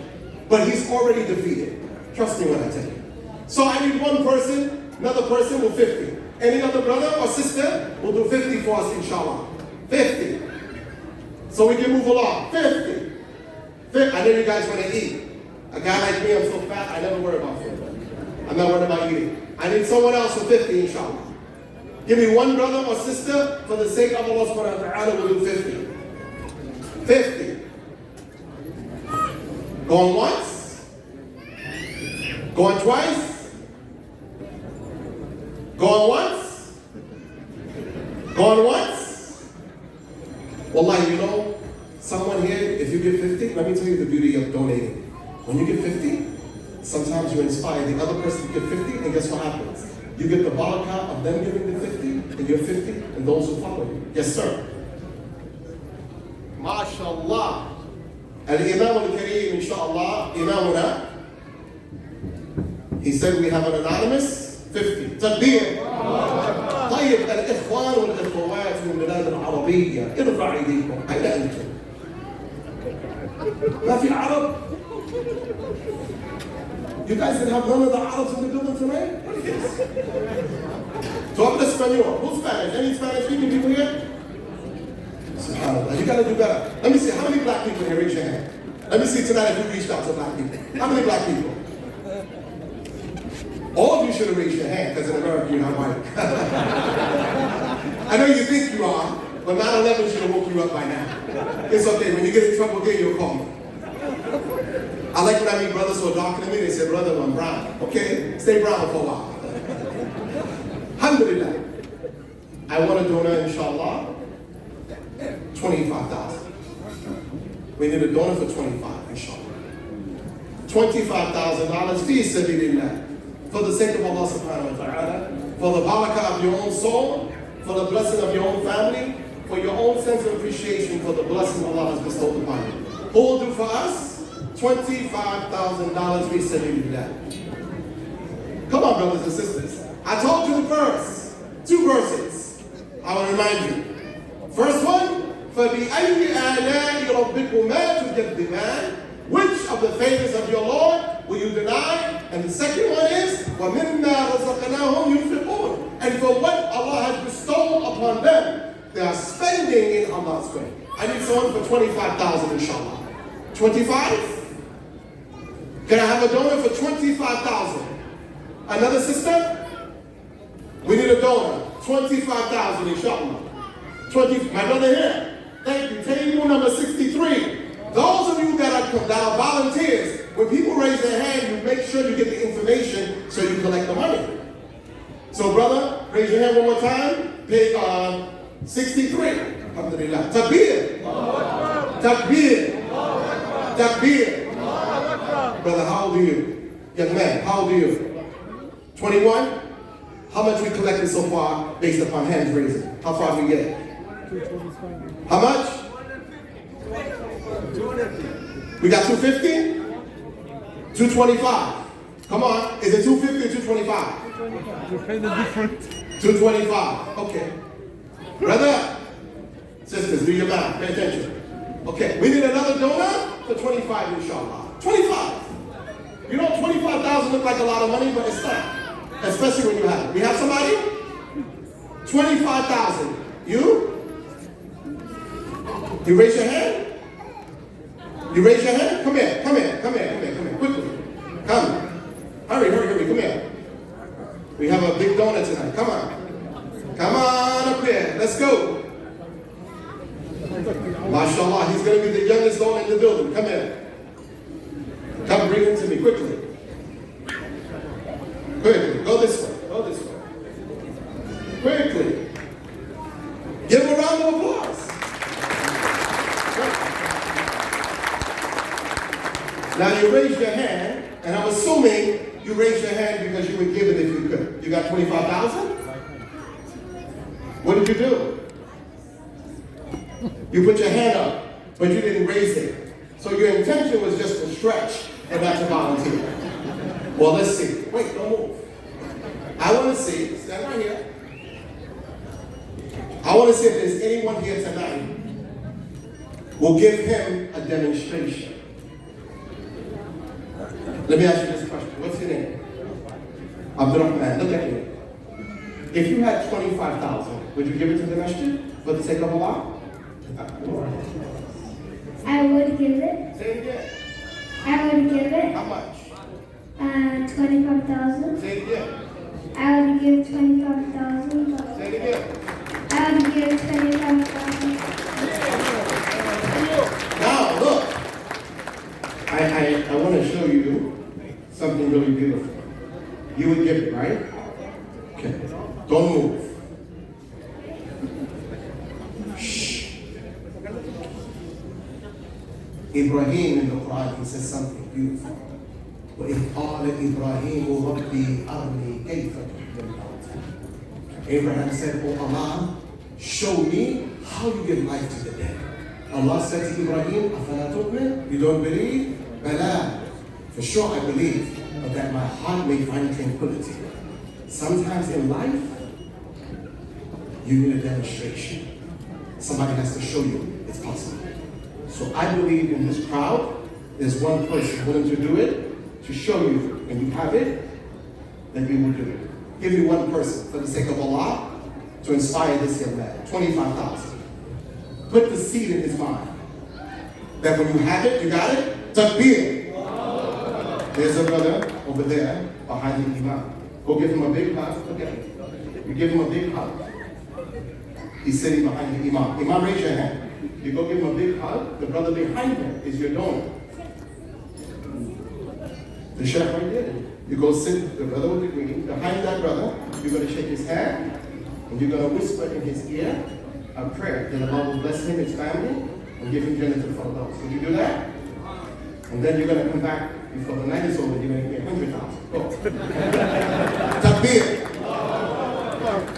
But he's already defeated. Trust me when I tell you. So I need one person, another person will 50. Any other brother or sister will do 50 for us, inshallah. 50. So we can move along. 50. I know you guys want to eat. A guy like me, I'm so fat, I never worry about food. I'm not worried about eating. I need someone else for 50, inshallah. Give me one brother or sister, for the sake of Allah subhanahu wa ta'ala, we'll do 50. 50. Going once? Going twice? Going once? Going once? Wallahi, you know, someone here, if you give 50, let me tell you the beauty of donating. When you give 50, sometimes you inspire the other person to give 50, and guess what happens? You get the barakah of them giving the 50, and you're 50, and those who follow you. Yes, sir. MashaAllah. Al-Imam al-Kareem, inshallah, Imamuna. He said we have an anonymous 50. Takbir. طيب الإخوان والأخوات من البلاد العربية ارفع أيديكم. أين أنتم؟ ما في عرب? You guys didn't have none of the Arabs in the building tonight? What is this? Tú hablas español. Who's Spanish? Any Spanish speaking people here? SubhanAllah. You gotta do better. Let me see. How many black people here? Raise your hand. Let me see tonight if you reached out to black people. How many black people? All of you should have raised your hand, because in America you're not white. I know you think you are, but 9/11 should have woke you up by now. It's okay. When you get in trouble again, you'll call me. I like when I meet brothers who are darker than me. They say, brother, I'm brown. Okay, stay brown for a while. Alhamdulillah. I want a donor, inshallah. 25,000. We need a donor for 25, inshallah. $25,000 fi sabilillah. For the sake of Allah subhanahu wa ta'ala, for the barakah of your own soul, for the blessing of your own family, for your own sense of appreciation for the blessing Allah has bestowed upon you. Who will do for us? $25,000 fi sabilillah. Come on, brothers and sisters. I told you the verse. 2 verses. I will remind you. First one, فَبِأَيِّ آلَاءِ رَبِّكُمَا تُكَذِّبَانِ. Which of the favors of your Lord will you deny? And the second one is, وَمِمَّا رَزَقْنَاهُمْ يُنْفِقُونَ. And for what Allah has bestowed upon them, they are spending in Allah's way. I need someone for 25,000, inshallah. 25? Can I have a donor for 25,000? Another sister? We need a donor. 25,000, inshallah. 20. My brother here. Thank you. Table number 63. Those of you that are volunteers, when people raise their hand, you make sure you get the information so you collect the money. So, brother, raise your hand one more time. Page 63. Alhamdulillah. Takbir. Takbir. Takbir. Brother, how old are you? Young man, how old are you? 21? How much we collected so far based upon hands raising? How far we get? How much? 250. We got 250? 225. Come on. Is it 250 or 225? You pay the difference. 225. Okay. Brother, sisters, do your math. Pay attention. Okay. We need another donor for 25, inshallah. 25. You know, 25,000 look like a lot of money, but it's not. Especially when you have it. We have somebody? 25,000. You? You raise your hand? You raise your hand? Come here, come here, come here, come here, come here, quickly. Come. Hurry, hurry, hurry, come here. We have a big donor tonight. Come on. Come on up here. Let's go. MashaAllah, he's going to be the youngest donor in the building. Come here. Come, bring him to me, quickly. Quickly. Go this way. Go this way. Quickly. Give him a round of applause. Now you raise your hand hand because you would give it if you could. You got 25,000? What did you do? You put your hand up, but you didn't raise it. So your intention was just to stretch and not to volunteer. Well, let's see. Wait, don't move. I want to see, stand right here. I want to see if there's anyone here tonight who will give him a demonstration. Let me ask you this question. What's your name? Abdul. Look at me. If you had 25,000, would you give it to the masjid for the sake of Allah? I would give it. Say it again. I would give it. How much? 25,000. Say it again. I would give 25,000. Say it again. I would give 25,000. Now, look. I want to show you something really beautiful. You would give it, right? Okay. Don't move. Shh. Ibrahim in the Quran, he says something beautiful. وَإِذْ قَالَ إِبْرَاهِيمُ رَبِّي أَرْنِي كَيْفَ تُحْيِي الْمَوْتَى. Abraham said, "Oh Allah, show me how you give life to the dead." Allah said to Ibrahim, أَفَلَا تُؤْمِنُ? You don't believe? Bala. For sure I believe, but that my heart may find tranquility. Sometimes in life, you need a demonstration. Somebody has to show you it's possible. So I believe in this crowd, there's one person willing to do it, to show you, and you have it, then you will do it. Give me one person, for the sake of Allah, to inspire this young man. 25,000. Put the seed in his mind. That when you have it, you got it, takbir. There's a brother over there, behind the Imam. Go give him a big hug. Look at him. You give him a big hug. He's sitting behind the Imam. Imam, raise your hand. You go give him a big hug. The brother behind him is your donor. The sheikh right there. You go sit, the brother with the green. Behind that brother, you're going to shake his hand, and you're going to whisper in his ear a prayer that Allah will bless him, his family, and give him Jannah to follow. Would you do that? And then you're going to come back before the night is over. You're going to get 100,000. Go. Takbir.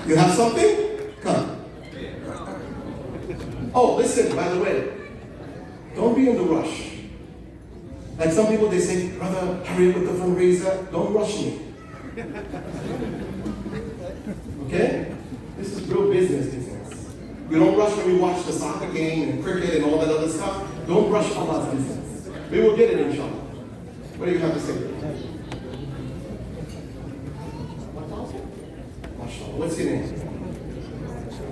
You have something? Come. Oh, listen, by the way, don't be in the rush. Like some people, they say, brother, hurry up with the fundraiser. Don't rush me. Okay? This is real business. You don't rush when we watch the soccer game and cricket and all that other stuff. Don't rush Allah's business. We will get it, inshallah. What do you have to say? MashaAllah. What's your name?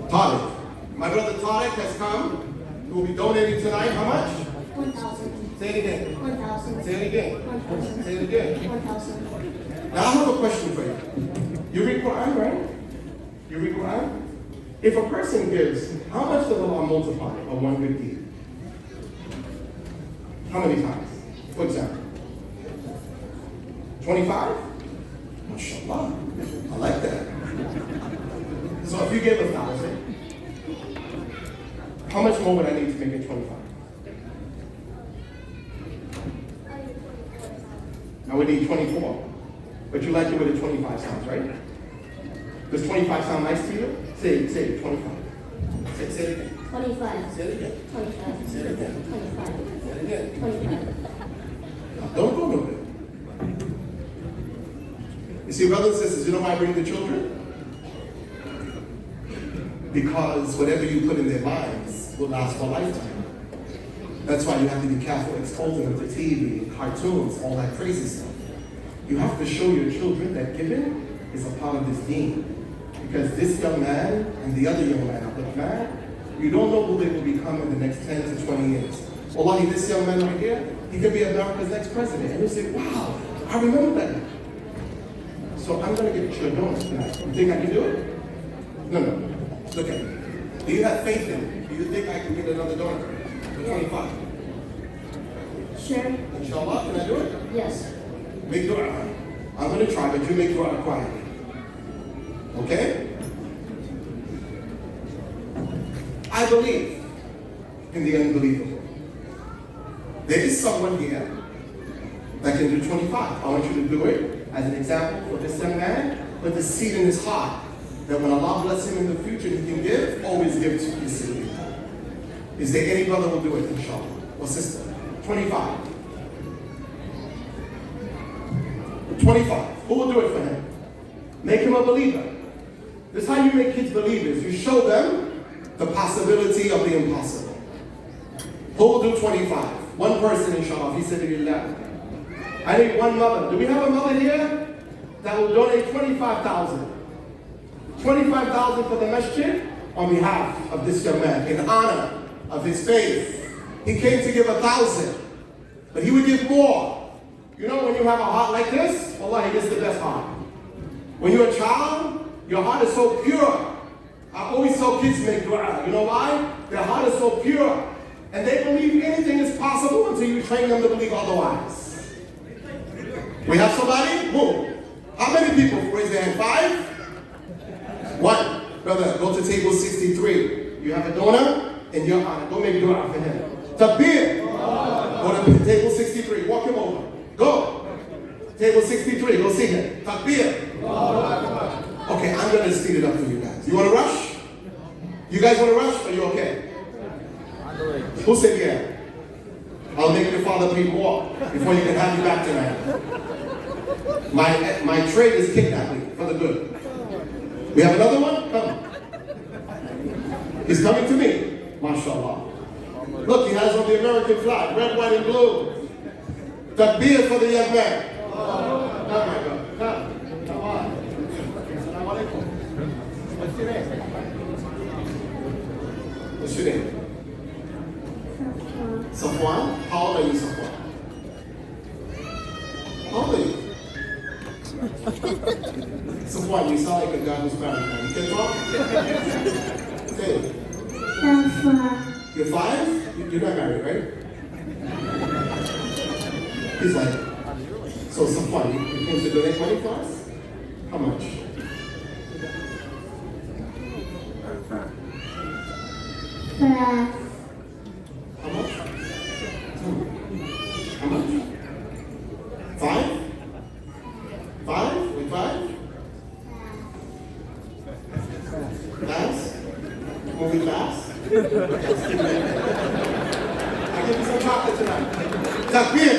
Tariq. My brother Tariq has come. He will be donating tonight. How much? 1,000. Say it again. 1,000. Say it again. 1,000. Say it again. 1,000. Now I have a question for you. You read Quran, right? You read Quran? If a person gives, how much does Allah multiply a one good deed? How many times? For example, 25? MashaAllah. I like that. So if you gave 1,000, how much more would I need to make it 25? I would need 24. But you like it with a 25 sounds, right? Does 25 sound nice to you? Say it, 25. Say it again. 25. Say it again. 25. Say it again. 25. Say it again. 25. Don't go nowhere. You see, brothers and sisters, you know why I bring the children? Because whatever you put in their minds will last for a lifetime. That's why you have to be careful exposing them to TV, cartoons, all that crazy stuff. You have to show your children that giving is a part of this deen. Because this young man and the other young man, Abdul, you don't know who they will become in the next 10 to 20 years. Wallahi, this young man right here, he could be America's next president. And you say, wow, I remember that. So I'm going to get you a donor tonight. You think I can do it? No. Look at me. Do you have faith in it? Do you think I can get another donor for 25? Sure. Inshallah, can I do it? Yes. Make dua. I'm going to try, but you make dua quietly. Okay? I believe in the unbelievable. There is someone here that can do 25. I want you to do it as an example for this young man, put the seed in his heart that when Allah bless him in the future, he can give, always give to his city. Is there any brother who will do it, inshallah? Or sister? 25. 25. Who will do it for him? Make him a believer. This is how you make kids believers. You show them the possibility of the impossible. Who will do 25? One person, inshallah. He said it. I need one mother. Do we have a mother here that will donate 25,000? 25,000 for the masjid on behalf of this young man, in honor of his faith. He came to give 1,000, but he would give more. You know, when you have a heart like this, wallahi, this is the best heart. When you're a child, your heart is so pure. I always tell kids make dua. You know why? Their heart is so pure. And they believe anything is possible until you train them to believe otherwise. We have somebody? Boom. How many people? Raise their hand. 5? 1. Brother, go to table 63. You have a donor in your honor. Go make dua for him. Takbir. Go to table 63. Walk him over. Go. Table 63. Go see him. Takbir. Okay, I'm going to speed it up for you guys. You want to rush? You guys want to rush? Or are you okay? Who said yeah? I'll make your father pay more before you can have you back tonight. My trade is kidnapping for the good. We have another one? Come. He's coming to me. MashaAllah. Look, he has on the American flag, red, white, and blue. Takbir for the young man. Come, my God. Come. Come on. Assalamu alaikum. What's your name? What's your name? Safwan. How old are you, Safwan? How old are you? Safwan, you sound like a guy who's married now. You can talk? Say it. You're 5? You're not married, right? He's like, so Safwan, you came to donate money for us? How much? How much? How much? 5? 5? With 5? Fast? Moving fast? I'll give you some chocolate tonight. Takbir!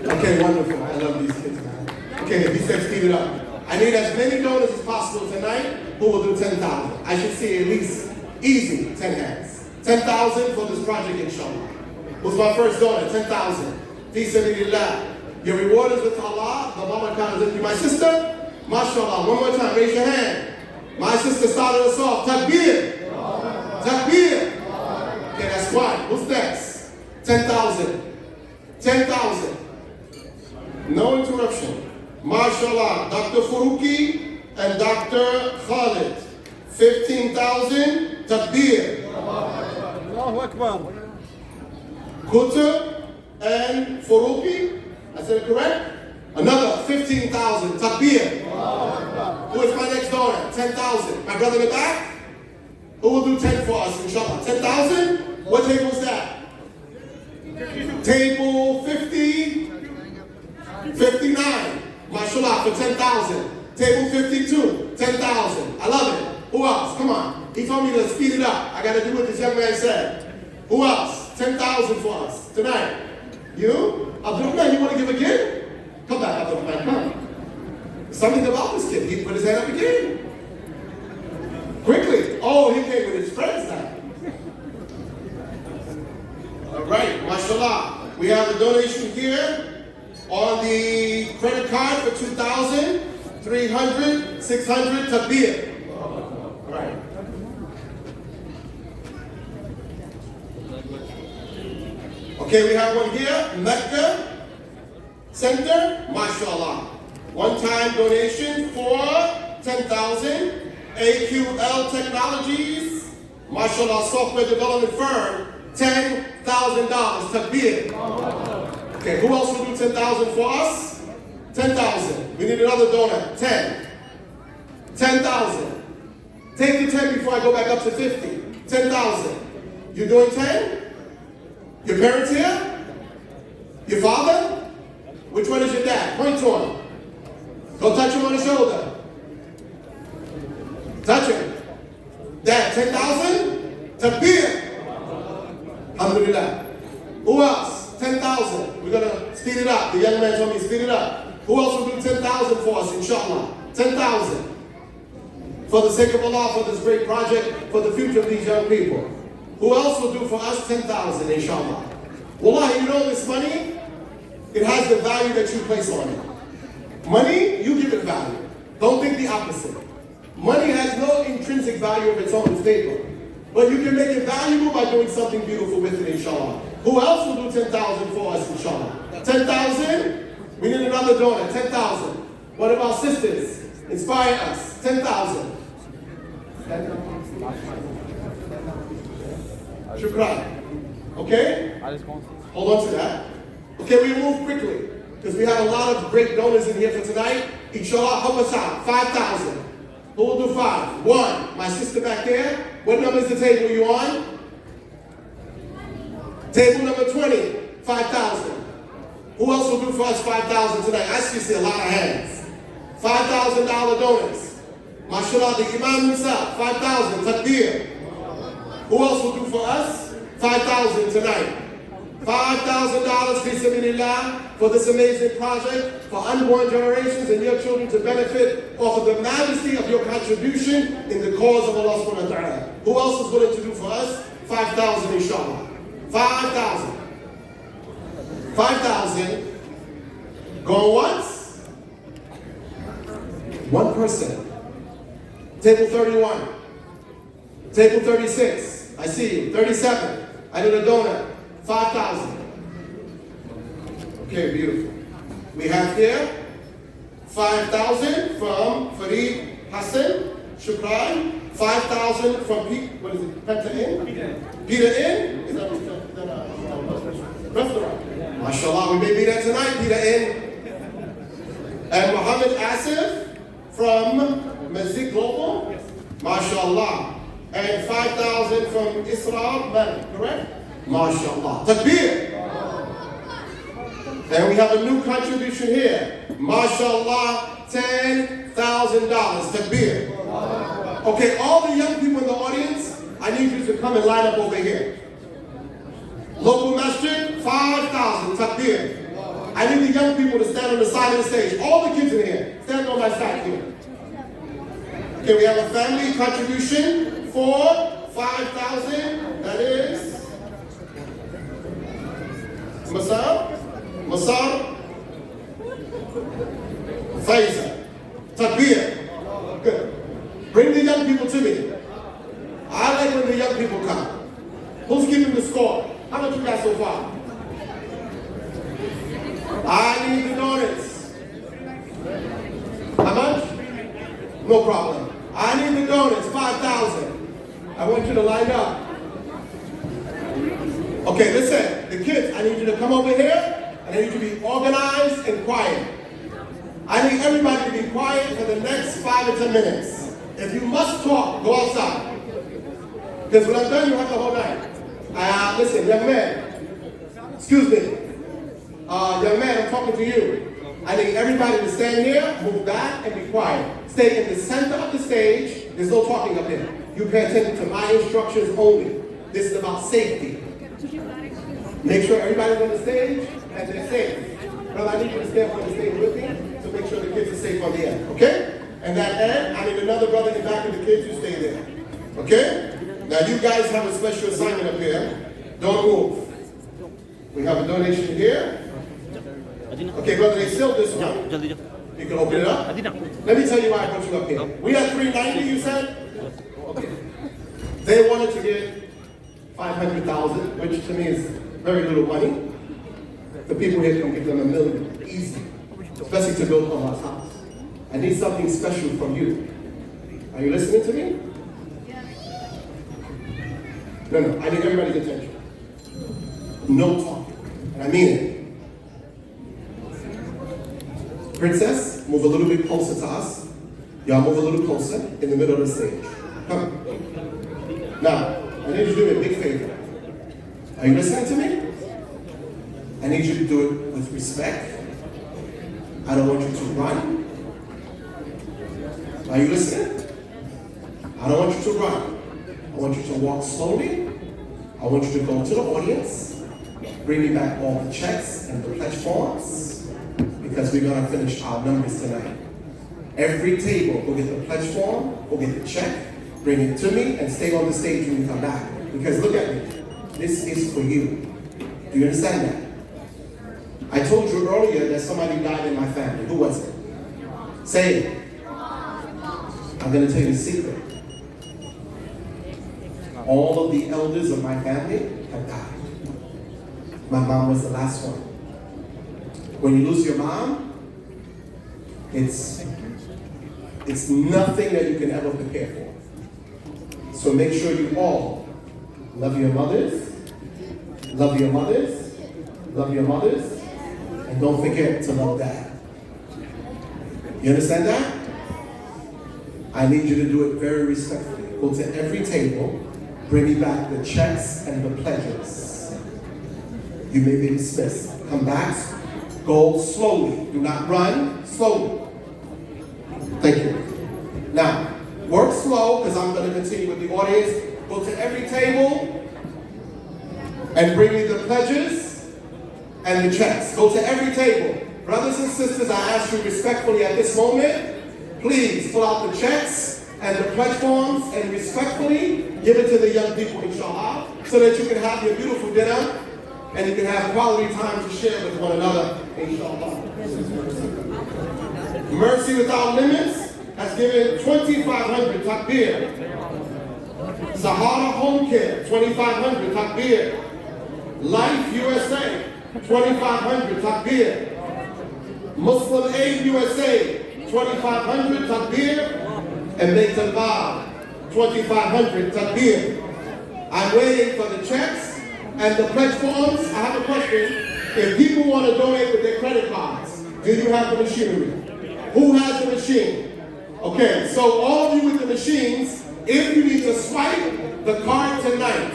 Okay, wonderful. I love these kids, man. Okay, he said speed it up. I need as many donors as possible tonight who will do 10,000. I should see at least easy 10 hands. 10,000 for this project, inshallah. Who's my first donor? 10,000. Fi sabilillah. Your reward is with Allah. The barakah is with you. My sister, mashallah. One more time, raise your hand. My sister started us off. Takbir. Takbir. Okay, that's one. Who's next? 10,000. 10,000. No interruption. MashaAllah, Dr. Faruqi and Dr. Khalid. 15,000. Takbir. Allahu Akbar. Kuta and Faruqi. I said it correct? Another 15,000. Takbir. Who is my next donor? 10,000. My brother in the back? Who will do 10 for us, inshallah? 10,000? What table is that? Table 50? 59. MashaAllah for 10,000. Table 52. 10,000. I love it. Who else? Come on. He told me to speed it up. I got to do what this young man said. Who else? 10,000 for us tonight. You? Abdul, you want to give again? Come back, Abdul, come. Something about this kid. He put his hand up again. Quickly. Oh, he came with his friends now. All right, mashallah. We have a donation here on the credit card for 2,000, 300, 600, takbir. All right. Okay, we have one here, Mecca Center, mashallah. One-time donation for 10,000. AQL Technologies, mashallah, software development firm, $10,000. Takbir. Okay, who else will do 10,000 for us? 10,000. We need another donor. 10. 10,000. Take the 10 before I go back up to 50. 10,000. You doing 10? Your parents here? Your father? Which one is your dad? Point to him. Go touch him on the shoulder. Touch him. Dad, 10,000? Takbir. Alhamdulillah. Who else? 10,000. We're going to speed it up. The young man told me speed it up. Who else will do 10,000 for us, inshallah? 10,000. For the sake of Allah, for this great project, for the future of these young people. Who else will do for us 10,000, inshallah? Wallahi, you know this money? It has the value that you place on it. Money, you give it value. Don't think the opposite. Money has no intrinsic value of its own, it's paper. But you can make it valuable by doing something beautiful with it, inshallah. Who else will do 10,000 for us, inshallah? 10,000? We need another donor, 10,000. What about sisters? Inspire us, 10,000. Shukran. Okay? Hold on to that. Okay, we move quickly because we have a lot of great donors in here for tonight. Inshallah, help us out. 5,000. Who will do 5? 1. My sister back there. What number is the table you on? Table number 20. 5,000. Who else will do for us 5,000 tonight? I see a lot of hands. $5,000 donors. MashaAllah, the Imam himself. 5,000. Takbir. Who else will do for us? 5,000 tonight. $5,000 fi sabilillah for this amazing project, for unborn generations and your children to benefit off of the majesty of your contribution in the cause of Allah subhanahu wa ta'ala. Who else is willing to do for us? 5,000 inshallah. 5,000. 5,000. Going once? One person. Table 31. Table 36. I see you. 37. I need a donor. 5,000. Okay, beautiful. We have here 5,000 from Farid Hassan. Shukran. 5,000 from what is it? Peter Inn? Peter Inn? Is that a restaurant? MashaAllah, we may be there tonight, Peter Inn. And Muhammad Asif from Malik Global. MashaAllah. And 5,000 from Isra Malik, correct? MashaAllah. Takbir. And we have a new contribution here. MashaAllah, $10,000. Takbir. Okay, all the young people in the audience, I need you to come and line up over here. Local masjid, 5,000. Takbir. I need the young people to stand on the side of the stage. All the kids in here, stand on my side here. Okay, we have a family contribution for 5,000. That is Masar, Faiza, Takbir. Good. Bring the young people to me. I like when the young people come. Who's keeping the score? How much you got so far? I need the donors. How much? No problem. I need the donors, 5,000. I want you to line up. Okay, listen, the kids, I need you to come over here, and I need you to be organized and quiet. I need everybody to be quiet for the next 5 or 10 minutes. If you must talk, go outside. Because when I'm done, you have the whole night. Listen, young man, excuse me. Young man, I'm talking to you. I need everybody to stand here, move back, and be quiet. Stay in the center of the stage. There's no talking up here. You pay attention to my instructions only. This is about safety. Make sure everybody's on the stage and they're safe. Brother, I need you to stay up on the stage with me to make sure the kids are safe on the end, okay? And that end, I need another brother in the back of the kids who stay there, okay? Now you guys have a special assignment up here. Don't move. We have a donation here. Okay, brother, they sealed this one. You can open it up. Let me tell you why I put you up here. We had 390, you said? Okay. They wanted to get 500,000, which to me is very little money. The people here can give them $1 million, easy, especially to build Allah's house. I need something special from you. Are you listening to me? No, I need everybody's attention. No talking, and I mean it. Princess, move a little bit closer to us. Y'all move a little closer in the middle of the stage. Come. Now, I need you to do me a big favor. Are you listening to me? I need you to do it with respect I don't want you to run. Are you listening? I don't want you to run. I want you to walk slowly. I want you to go to the audience. Bring me back all the checks and the pledge forms, because we're going to finish our numbers tonight. Every table, go get the pledge form, go get the check, bring it to me, and stay on the stage when you come back. Because look at me. This is for you. Do you understand that? I told you earlier that somebody died in my family. Who was it? Say it. I'm going to tell you a secret. All of the elders of my family have died. My mom was the last one. When you lose your mom, it's nothing that you can ever prepare for. So make sure you all love your mothers, love your mothers, love your mothers, and don't forget to love dad. You understand that? I need you to do it very respectfully. Go to every table, bring me back the checks and the pledges. You may be dismissed. Come back, go slowly. Do not run, slowly. Thank you. Now, work slow, because I'm going to continue with the audience. Go to every table and bring me the pledges and the checks. Go to every table. Brothers and sisters, I ask you respectfully at this moment, please fill out the checks and the pledge forms and respectfully give it to the young people, inshallah, so that you can have your beautiful dinner and you can have quality time to share with one another, inshallah. Mercy Without Limits has given 2,500 takbir. Sahara Home Care, 2,500 takbir. Life USA, 2,500 takbir. Muslim Aid USA, 2,500 takbir. And Beit al-Bab, 2,500 takbir. I'm waiting for the checks and the pledge forms. I have a question. If people want to donate with their credit cards, do you have the machinery? Who has the machine? Okay, so all of you with the machines, if you need to swipe the card tonight,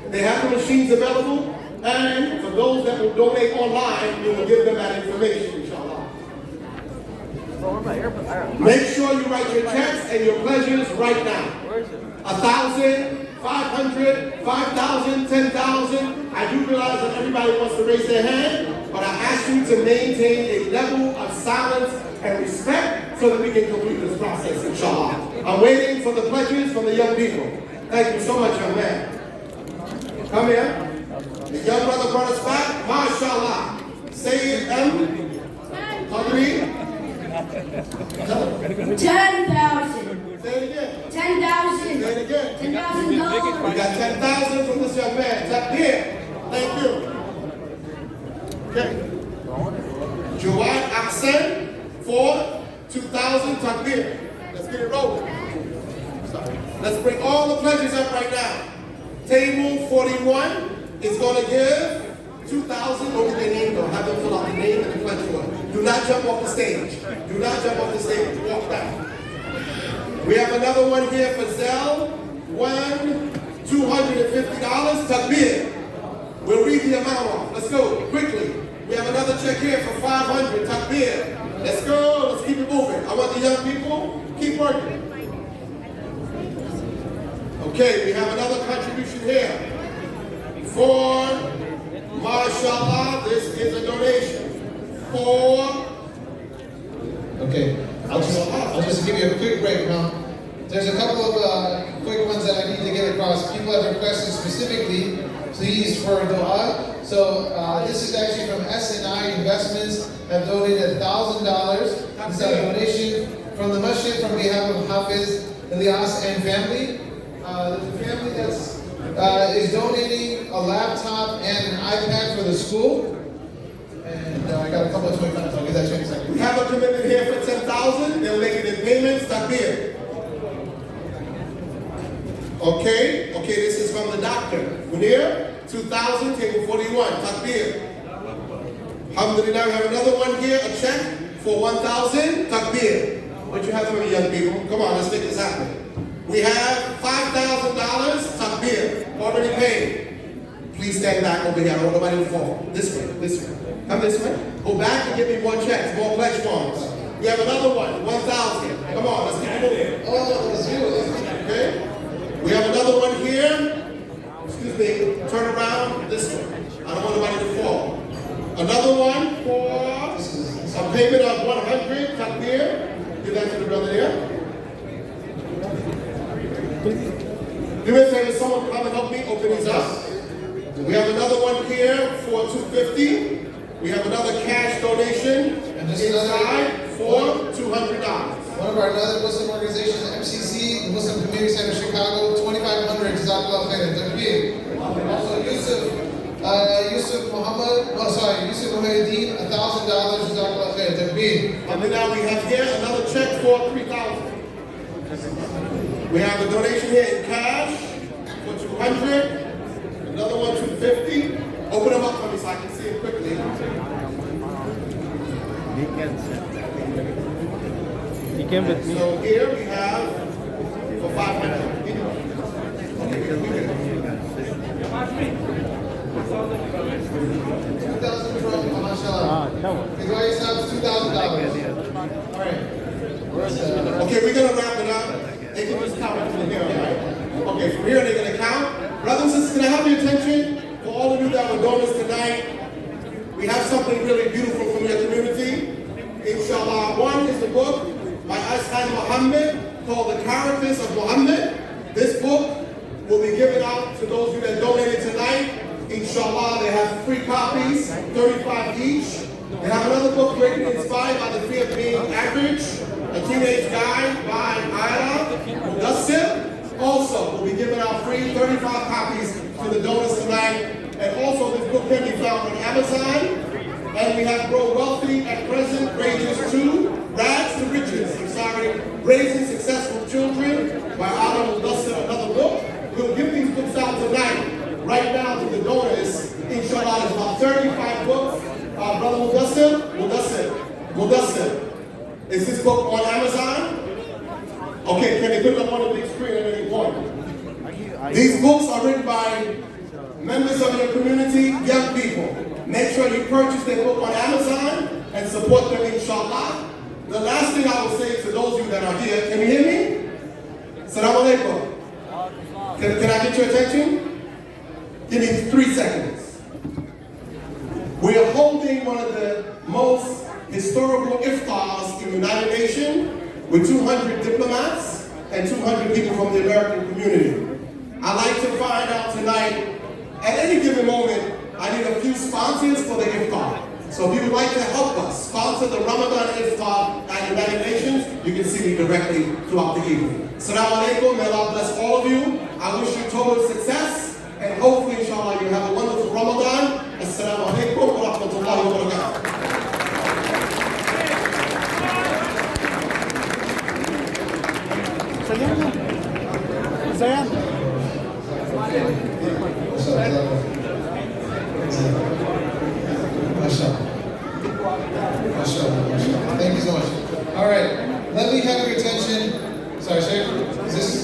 they have the machines available, and for those that will donate online, you will give them that information, inshallah. Make sure you write your checks and your pledges right now. 1,000, 500, 5,000, 10,000. I do realize that everybody wants to raise their hand, but I ask you to maintain a level of silence and respect so that we can complete this process, inshallah. I'm waiting for the pledges from the young people. Thank you so much, young man. Come here. The young brother brought us back. MashaAllah. Say it, Agreed? 10,000. Say it again. 10,000. Say it again. $10,000. We got 10,000 from this young man. Tap here. Thank you. Okay. Jawad Aksen for 2,000 takbir. Let's get it rolling. Let's bring all the pledges up right now. Table 41 is going to give 2,000. Look at their name though. Have them fill out the name and the pledge form. Do not jump off the stage. Do not jump off the stage. Walk down. We have another one here for Zell. $250. Takbir. We'll read the amount off. Let's go quickly. We have another check here for 500. Takbir. Let's go. Let's keep it moving. I want the young people keep working. Okay, we have another contribution here for, mashallah, this is a donation for. Okay, I'll just give you a quick breakdown. There's a couple of quick ones that I need to get across. People have requested specifically, please, for dua. So this is actually from SNI Investments, have donated $1,000. This is a donation from the masjid from behalf of Hafiz, Ilyas, and family. The family is donating a laptop and an iPad for the school. And I got a couple of 25. I'll give that to you in a second. We have a commitment here for 10,000. They'll make it in payments. Takbir. Okay, this is from the doctor. Munir, 2,000, table 41. Takbir. Alhamdulillah, we have another one here, a check for 1,000. Takbir. What you have for me, young people? Come on, let's make this happen. We have $5,000. Takbir. Already paid. Please stand back over here. I don't want nobody to fall. This way, this way. Come this way. Go back and give me more checks, more pledge forms. We have another one, 1,000. Come on, let's keep it moving. Oh, it's you. Okay? We have another one here. Excuse me, turn around this way. I don't want nobody to fall. Another one for a payment of 100. Come here. Give that to the brother there. Do me a favor, someone come and help me open these up. We have another one here for 250. We have another cash donation inside for $200. One of our other Muslim organizations, MCC, the Muslim Community Center Chicago, 2,500. Jazakallah khairan. Takbir. Also Yusuf Muhammedin, $1,000. Jazakallah khairan. Takbir. And then now we have here another check for 3,000. We have a donation here in cash for 200. Another one 250. Open them up for me so I can see it quickly. He came with me. So here we have for 500. 2,000 from mashallah. Congratulations, $2,000. All right. Okay, we're gonna wrap it up. They can just count from here, all right? Okay, from here they're gonna count. Brothers and sisters, can I have your attention? For all of you that were donors tonight, we have something really beautiful from your community. Inshallah, one is the book by Ashad Muhammad called The Characters of Muhammad. This book will be given out to those of you that donated tonight. Inshallah, they have 3 copies, 35 each. They have another book written inspired by the fear of being average, a teenage guy by Ayala Mudassir. Also, will be given out free 35 copies to the donors tonight. And also, this book can be found on Amazon. And we have Grow Wealthy at present, ranges to Rags to Riches. I'm sorry, Raising Successful Children by Ayala Mudassir, another book. We'll give these books out tonight, right now to the donors. Inshallah, there's about 35 books. Brother Mudassir. Is this book on Amazon? Okay, can they put it up on the big screen at any point? These books are written by members of your community, young people. Make sure you purchase their book on Amazon and support them, inshallah. The last thing I will say to those of you that are here, can you hear me? Assalamu alaikum. Can I get your attention? Give me 3 seconds. We are holding one of the most historical iftars in the United Nations with 200 diplomats and 200 people from the American community. I'd like to find out tonight, at any given moment, I need a few sponsors for the iftar. So if you would like to help us sponsor the Ramadan iftar at the United Nations, you can see me directly throughout the evening. Assalamu alaikum, may Allah bless all of you. I wish you total success, and hopefully, inshallah, you have a wonderful Ramadan. Assalamu alaikum wa rahmatullahi wa barakatuh. Zayan. Thank you so much. All right, let me have your attention. Sorry, Sheikh. Is this